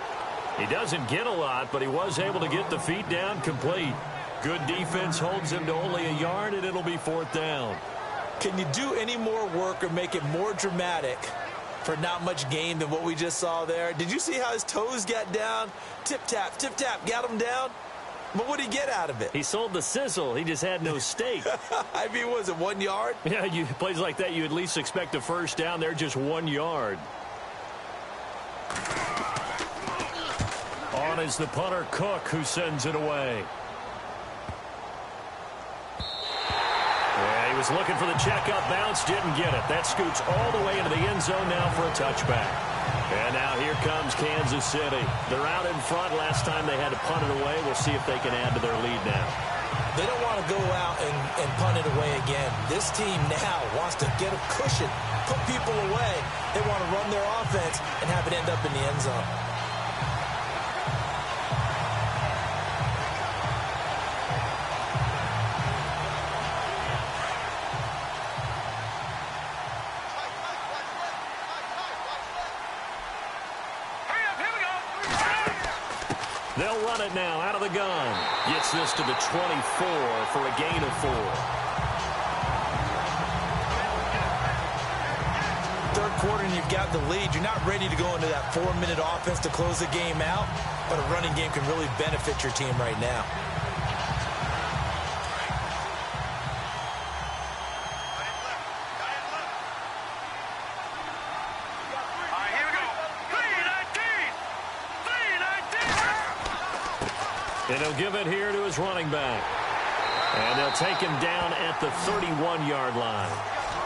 He doesn't get a lot, but he was able to get the feet down complete. Good defense holds him to only a yard, and it'll be 4th down. Can you do any more work or make it more dramatic for not much gain than what we just saw there? Did you see how his toes got down? Tip-tap, got him down. But what did he get out of it? He sold the sizzle. He just had no steak. I mean, was it 1 yard? Yeah, plays like that, you at least expect a first down. They're just 1 yard. On is the punter, Cook, who sends it away. Yeah, he was looking for the checkup bounce, didn't get it. That scoots all the way into the end zone now for a touchback. And now here comes Kansas City. They're out in front. Last time they had to punt it away. We'll see if they can add to their lead now. They don't want to go out and punt it away again. This team now wants to get a cushion, put people away. They want to run their offense and have it end up in the end zone. They'll run it now out of the gun. Gets this to the 24 for a gain of 4. Third quarter and you've got the lead. You're not ready to go into that 4-minute offense to close the game out, but a running game can really benefit your team right now. And he'll give it here to his running back. And they'll take him down at the 31-yard line.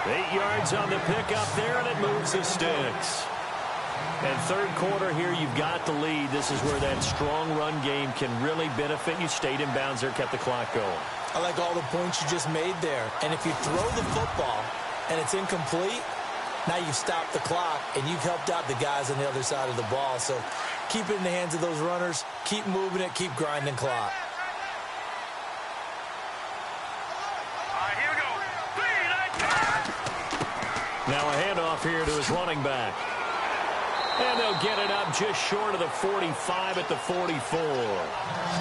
8 yards on the pickup there, and it moves the sticks. And third quarter here, you've got the lead. This is where that strong run game can really benefit you. Stayed in bounds there, kept the clock going. I like all the points you just made there. And if you throw the football and it's incomplete, now you've stopped the clock and you've helped out the guys on the other side of the ball. So keep it in the hands of those runners. Keep moving it. Keep grinding clock. Now a handoff here to his running back. And they'll get it up just short of the 45 at the 44.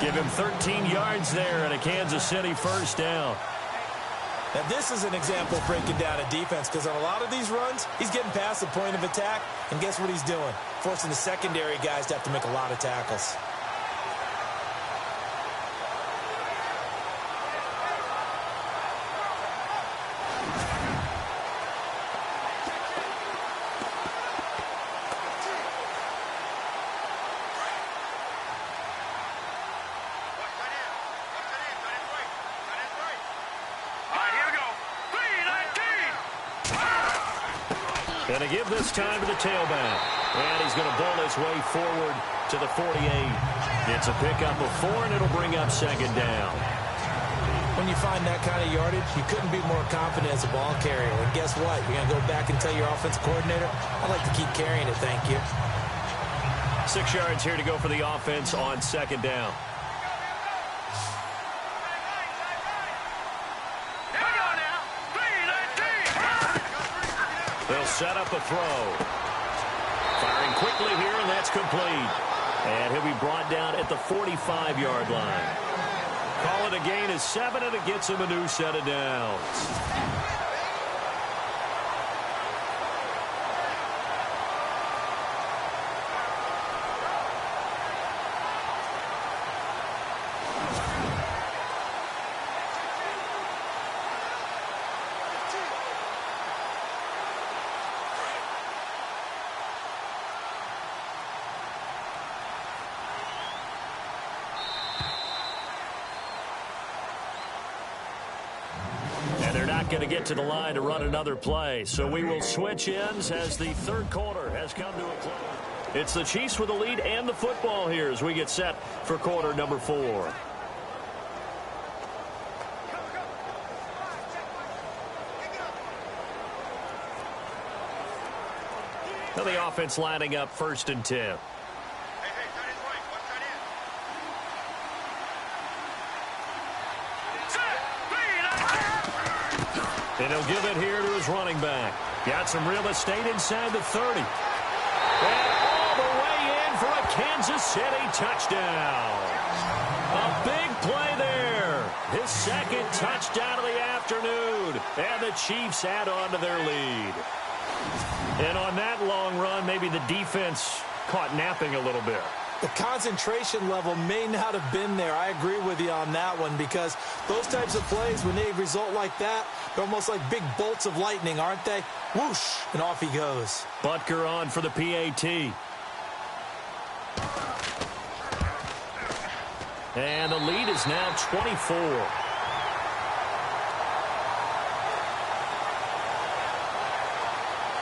Give him 13 yards there and a Kansas City first down. Now this is an example of breaking down a defense, because on a lot of these runs, he's getting past the point of attack, and guess what he's doing? Forcing the secondary guys to have to make a lot of tackles. And to give this time to the tailback. And he's going to bowl his way forward to the 48. It's a pickup of 4, and it'll bring up second down. When you find that kind of yardage, you couldn't be more confident as a ball carrier. And guess what? You're going to go back and tell your offensive coordinator, I'd like to keep carrying it, thank you. 6 yards here to go for the offense on second down. They'll set up a throw. Firing quickly here, and that's complete. And he'll be brought down at the 45-yard line. Call it a gain of 7, and it gets him a new set of downs. going to get to the line to run another play. So we will switch ends as the third quarter has come to a close. It's the Chiefs with the lead and the football here as we get set for quarter number 4. Now the offense lining up 1st and 10. And he'll give it here to his running back. Got some real estate inside the 30. And all the way in for a Kansas City touchdown. A big play there. His 2nd touchdown of the afternoon. And the Chiefs add on to their lead. And on that long run, maybe the defense caught napping a little bit. The concentration level may not have been there. I agree with you on that one because those types of plays, when they result like that, they're almost like big bolts of lightning, aren't they? Whoosh, and off he goes. Butker on for the PAT. And the lead is now 24.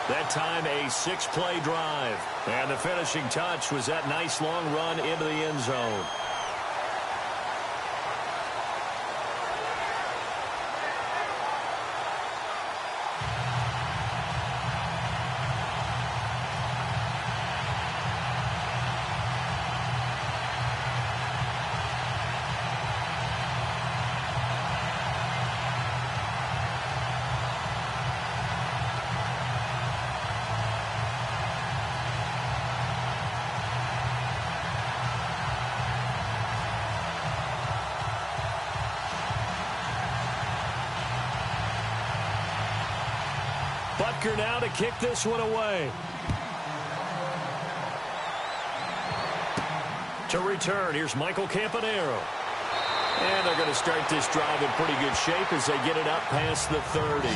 That time a 6-play drive. And the finishing touch was that nice long run into the end zone. Butker now to kick this one away. To return, here's Michael Campanaro. And they're going to start this drive in pretty good shape as they get it up past the 30.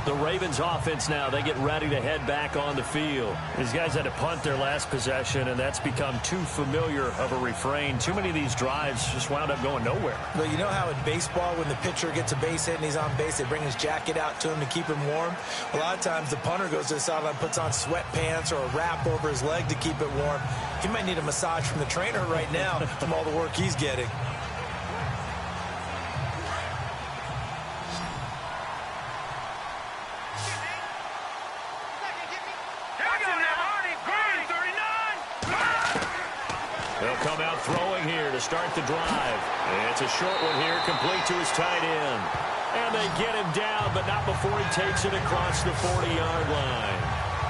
The Ravens offense now, they get ready to head back on the field. These guys had to punt their last possession, and that's become too familiar of a refrain. Too many of these drives just wound up going nowhere. Well, you know how in baseball, when the pitcher gets a base hit and he's on base, they bring his jacket out to him to keep him warm? A lot of times the punter goes to the sideline, puts on sweatpants or a wrap over his leg to keep it warm. He might need a massage from the trainer right now from all the work he's getting. To start the drive. It's a short one here, complete to his tight end. And they get him down, but not before he takes it across the 40-yard line.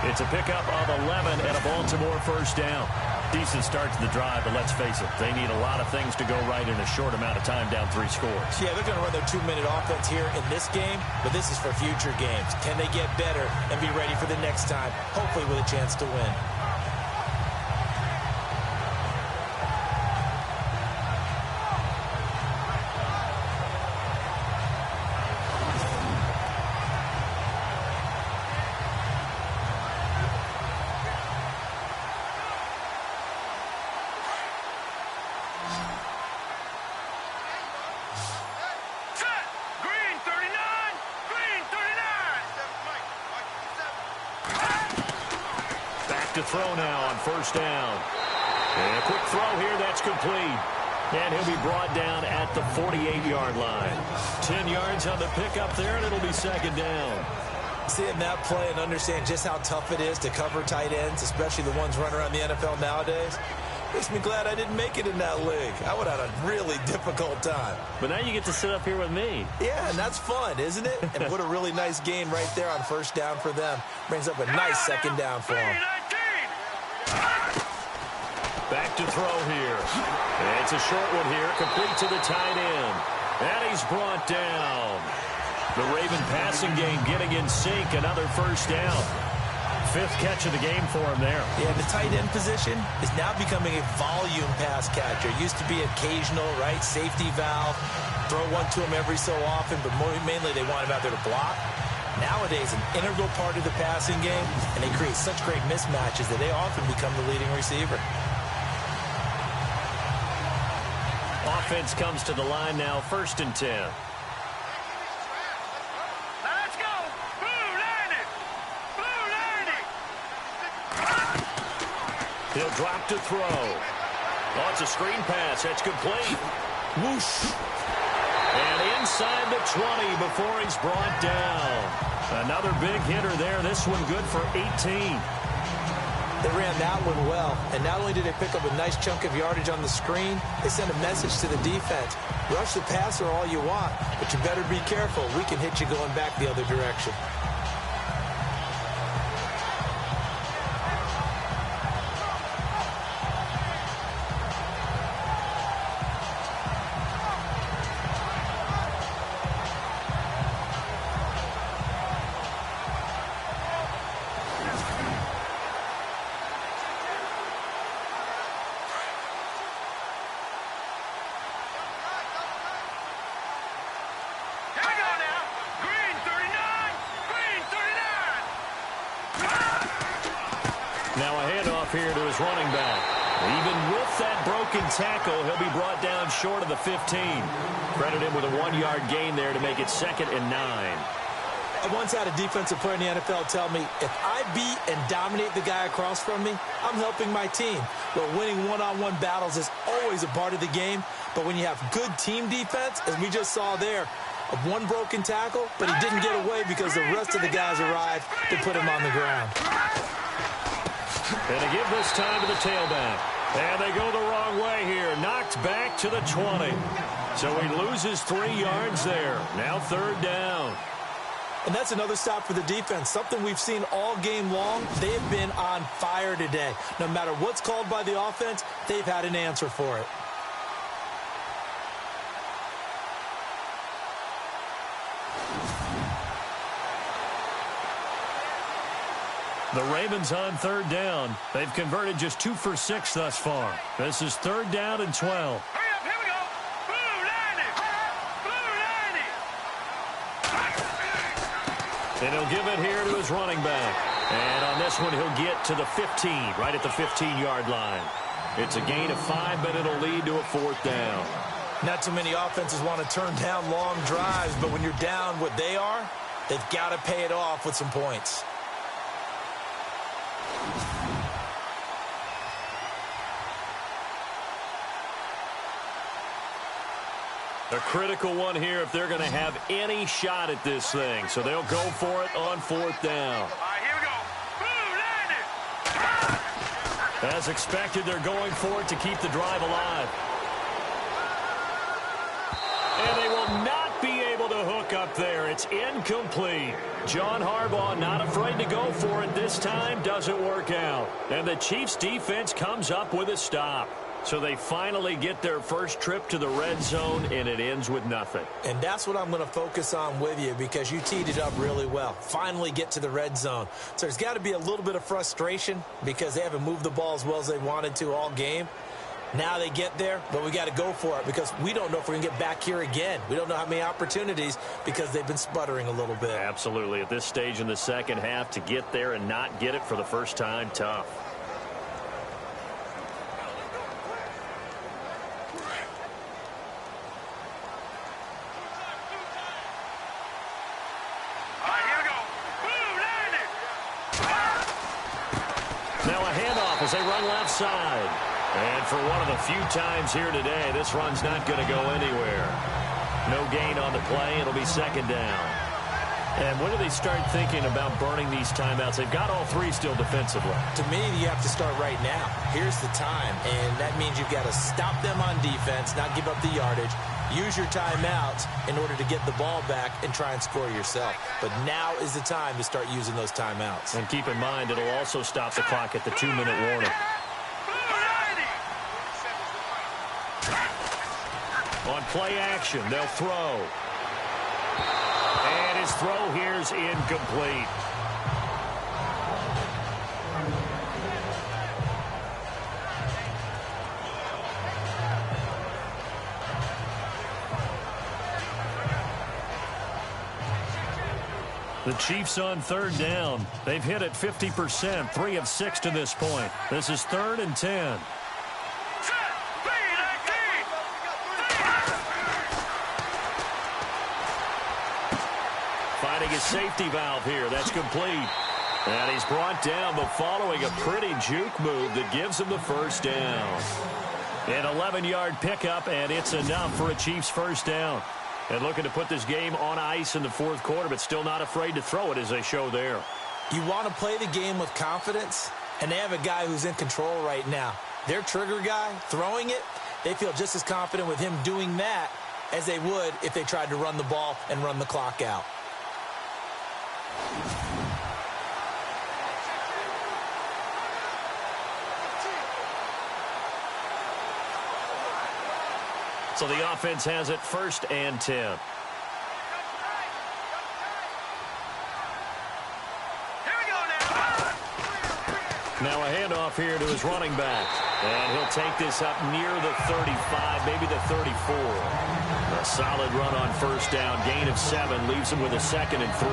It's a pickup of 11 and a Baltimore first down. Decent start to the drive, but let's face it, they need a lot of things to go right in a short amount of time, down 3 scores. Yeah, they're going to run their 2-minute offense here in this game, but this is for future games. Can they get better and be ready for the next time, hopefully with a chance to win? To throw now on first down. And a quick throw here, that's complete. And he'll be brought down at the 48-yard line. 10 yards on the pickup there, and it'll be second down. Seeing that play and understand just how tough it is to cover tight ends, especially the ones running around the NFL nowadays, makes me glad I didn't make it in that league. I would have had a really difficult time. But now you get to sit up here with me. Yeah, and that's fun, isn't it? And what a really nice gain right there on first down for them. Brings up a nice second down for them. Back to throw here. And it's a short one here, complete to the tight end. And he's brought down. The Raven passing game getting in sync, another first down. 5th catch of the game for him there. Yeah, the tight end position is now becoming a volume pass catcher. It used to be occasional, right? Safety valve. Throw one to him every so often, but mainly they want him out there to block. Nowadays, an integral part of the passing game, and they create such great mismatches that they often become the leading receiver. Off offense comes to the line now, 1st and 10. Let's go. Blue line it. Blue line it. He'll drop to throw. Oh, it's a screen pass. That's complete. Whoosh. And inside the 20 before he's brought down. Another big hitter there. This one good for 18. They ran that one well, and not only did they pick up a nice chunk of yardage on the screen, they sent a message to the defense. Rush the passer all you want, but you better be careful. We can hit you going back the other direction. Now a handoff here to his running back. Even with that broken tackle, he'll be brought down short of the 15. Credit him with a 1-yard gain there to make it 2nd and 9. I once had a defensive player in the NFL tell me, if I beat and dominate the guy across from me, I'm helping my team. Well, winning one-on-one battles is always a part of the game, but when you have good team defense, as we just saw there, one broken tackle, but he didn't get away because the rest of the guys arrived to put him on the ground. And to give this time to the tailback. And they go the wrong way here. Knocked back to the 20. So he loses 3 yards there. Now 3rd down. And that's another stop for the defense. Something we've seen all game long. They've been on fire today. No matter what's called by the offense, they've had an answer for it. The Ravens on 3rd down. They've converted just 2 for 6 thus far. This is 3rd down and 12. Hurry up, here we go. Blue line it. Blue line it. And he'll give it here to his running back. And on this one, he'll get to the 15, right at the 15-yard line. It's a gain of 5, but it'll lead to a 4th down. Not too many offenses want to turn down long drives, but when you're down what they are, they've got to pay it off with some points. A critical one here if they're going to have any shot at this thing. So they'll go for it on 4th down. All right, here we go. Blue line it. As expected, they're going for it to keep the drive alive. And they will not be able to hook up there. It's incomplete. John Harbaugh not afraid to go for it this time. Doesn't work out. And the Chiefs defense comes up with a stop. So they finally get their first trip to the red zone, and it ends with nothing. And that's what I'm going to focus on with you because you teed it up really well. Finally get to the red zone. So there's got to be a little bit of frustration because they haven't moved the ball as well as they wanted to all game. Now they get there, but we got to go for it because we don't know if we're going to get back here again. We don't know how many opportunities because they've been sputtering a little bit. Absolutely. At this stage in the second half, to get there and not get it for the first time, tough. As they run left side. And for one of the few times here today, this run's not going to go anywhere. No gain on the play. It'll be 2nd down. And when do they start thinking about burning these timeouts? They've got all 3 still defensively. To me, you have to start right now. Here's the time. And that means you've got to stop them on defense, not give up the yardage. Use your timeouts in order to get the ball back and try and score yourself. But now is the time to start using those timeouts. And keep in mind, it'll also stop the clock at the 2-minute warning. On play action, they'll throw. And his throw here's incomplete. The Chiefs on 3rd down. They've hit it 50%, 3 of 6 to this point. This is 3rd and 10. finding his safety valve here. That's complete. And he's brought down, but following a pretty juke move that gives him the first down. An 11-yard pickup, and it's enough for a Chiefs first down. And looking to put this game on ice in the fourth quarter, but still not afraid to throw it as they show there. You want to play the game with confidence, and they have a guy who's in control right now. Their trigger guy, throwing it, they feel just as confident with him doing that as they would if they tried to run the ball and run the clock out. So the offense has it 1st and 10. Now a handoff here to his running back. And he'll take this up near the 35, maybe the 34. A solid run on first down. Gain of 7 leaves him with a 2nd and 3.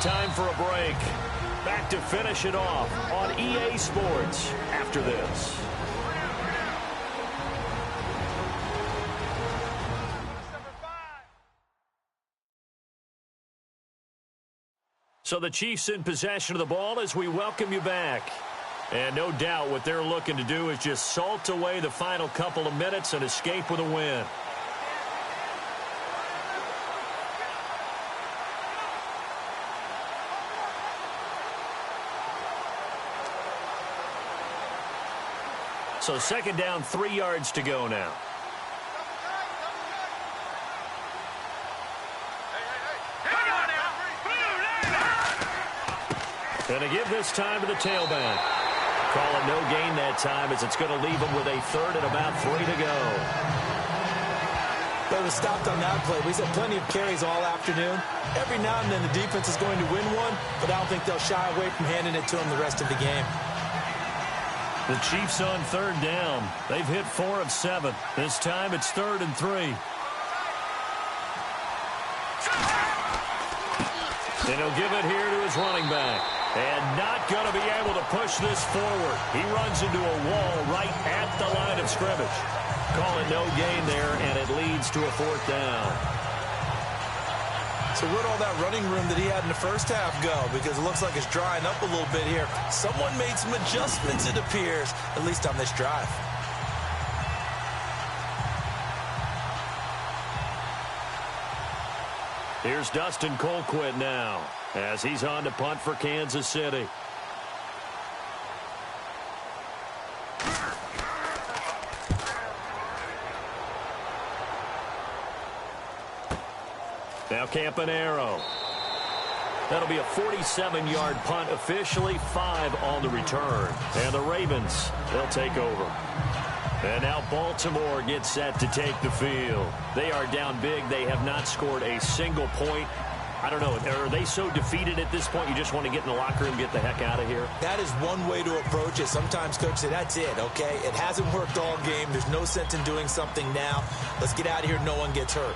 Time for a break. Back to finish it off on EA Sports after this. So the Chiefs in possession of the ball as we welcome you back. And no doubt what they're looking to do is just salt away the final couple of minutes and escape with a win. So 2nd down, 3 yards to go now. And to give this time to the tailback. Call it no gain that time as it's going to leave him with a 3rd and about 3 to go. They were stopped on that play. We've had plenty of carries all afternoon. Every now and then the defense is going to win one, but I don't think they'll shy away from handing it to them the rest of the game. The Chiefs on 3rd down. They've hit 4 of 7. This time it's 3rd and 3. And he'll give it here to his running back. And not going to be able to push this forward. He runs into a wall right at the line of scrimmage. Call it no gain there, and it leads to a 4th down. So where'd all that running room that he had in the first half go? Because it looks like it's drying up a little bit here. Someone made some adjustments, it appears, at least on this drive. Here's Dustin Colquitt now as he's on to punt for Kansas City. Now Campanaro. That'll be a 47-yard punt, officially 5 on the return. And the Ravens, they'll take over. And now Baltimore gets set to take the field. They are down big. They have not scored a single point. I don't know. Are they so defeated at this point you just want to get in the locker room and get the heck out of here? That is one way to approach it. Sometimes coaches say, that's it, okay? It hasn't worked all game. There's no sense in doing something now. Let's get out of here. No one gets hurt.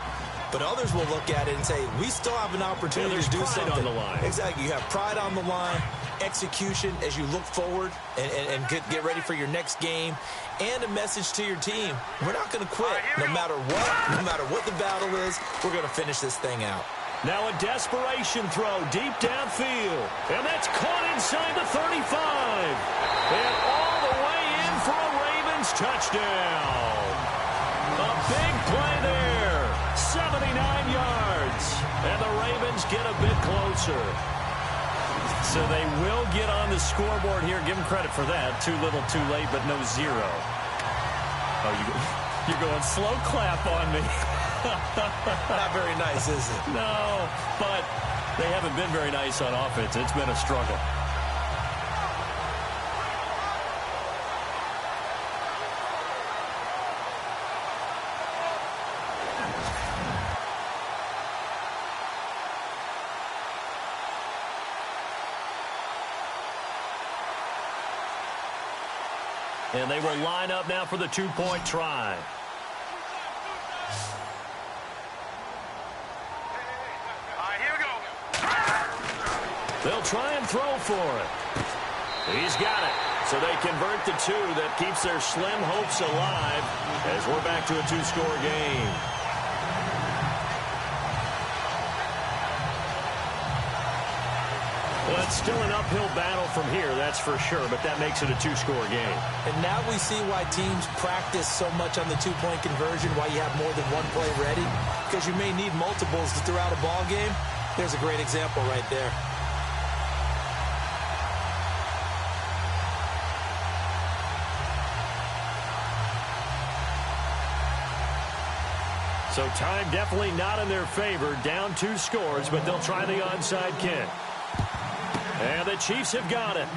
But others will look at it and say, we still have an opportunity to do something. On the line. Exactly. You have pride on the line, execution as you look forward and get ready for your next game, and a message to your team. We're not going to quit. No matter what the battle is, we're going to finish this thing out. Now a desperation throw deep downfield. And that's caught inside the 35. And all the way in for a Ravens touchdown. A big play there. 79 yards. And the Ravens get a bit closer. So they will get on the scoreboard here. Give them credit for that. Too little, too late, but no 0. Oh, you're going slow clap on me. Not very nice, is it? No, but they haven't been very nice on offense. It's been a struggle. And they will line up now for the 2-point try. They'll try and throw for it. He's got it. So they convert the two. That keeps their slim hopes alive as we're back to a two-score game. Well, it's still an uphill battle from here, that's for sure, but that makes it a two-score game. And now we see why teams practice so much on the two-point conversion, why you have more than one play ready, because you may need multiples throughout a ball game. There's a great example right there. So time definitely not in their favor. Down 2 scores, but they'll try the onside kick. And the Chiefs have got it.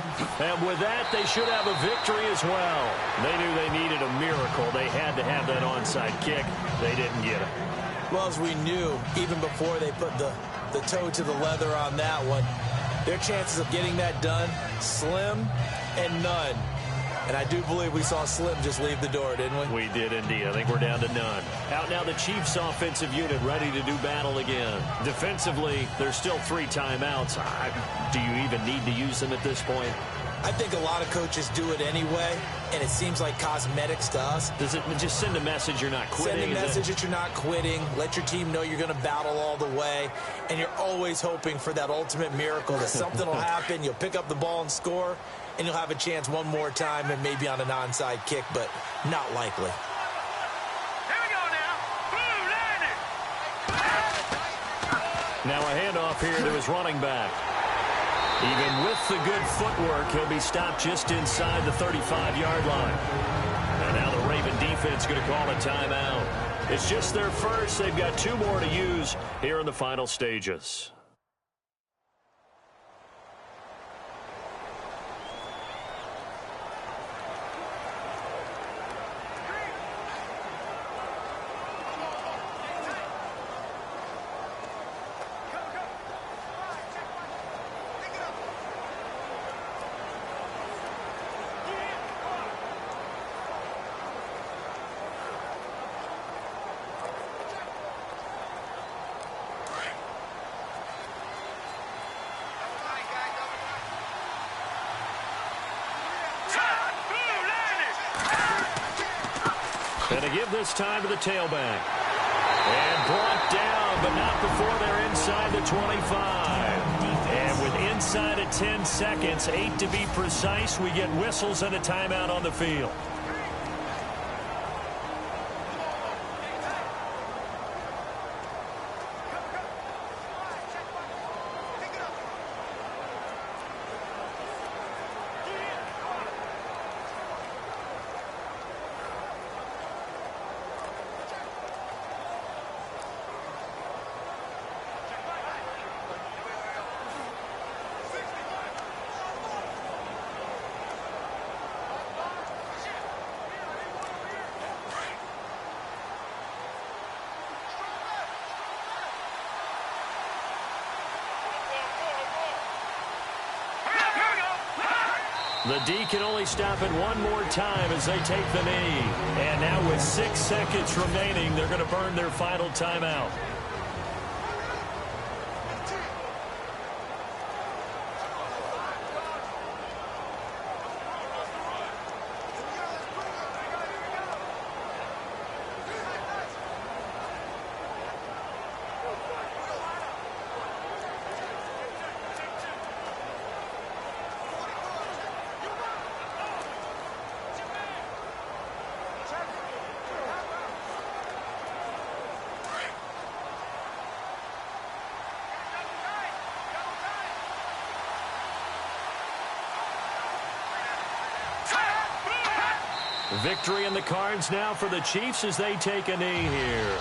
And with that, they should have a victory as well. They knew they needed a miracle. They had to have that onside kick. They didn't get it. Well, as we knew, even before they put the toe to the leather on that one, their chances of getting that done, slim and none. And I do believe we saw Slim just leave the door, didn't we? We did indeed. I think we're down to none. Out now the Chiefs offensive unit ready to do battle again. Defensively, there's still 3 timeouts. Do you even need to use them at this point? I think a lot of coaches do it anyway, and it seems like cosmetics to us. Does it just send a message you're not quitting? Send a message that you're not quitting. Let your team know you're going to battle all the way, and you're always hoping for that ultimate miracle that something will happen, you'll pick up the ball and score, and you'll have a chance one more time and maybe on an onside kick, but not likely. Here we go now. Blue Lightning. Now a handoff here to his running back. Even with the good footwork, he'll be stopped just inside the 35-yard line. And now the Raven defense going to call a timeout. It's just their first. They've got 2 more to use here in the final stages. And to give this time to the tailback. And brought down, but not before they're inside the 25. And with inside of 10 seconds, 8 to be precise, we get whistles and a timeout on the field. The D can only stop it one more time as they take the knee. And now with 6 seconds remaining, they're going to burn their final timeout. Victory in the cards now for the Chiefs as they take a knee here.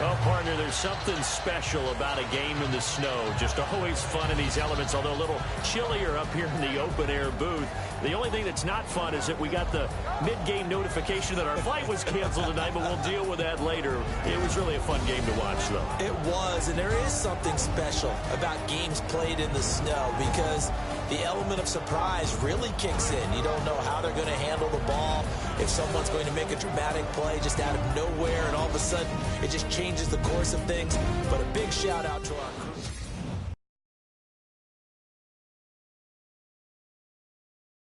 Well, partner, there's something special about a game in the snow. Just always fun in these elements, although a little chillier up here in the open-air booth. The only thing that's not fun is that we got the mid-game notification that our flight was canceled tonight, but we'll deal with that later. It was really a fun game to watch, though. It was, and there is something special about games played in the snow because the element of surprise really kicks in. You don't know how they're going to handle the ball, if someone's going to make a dramatic play just out of nowhere, and all of a sudden it just changes the course of things. But a big shout out to our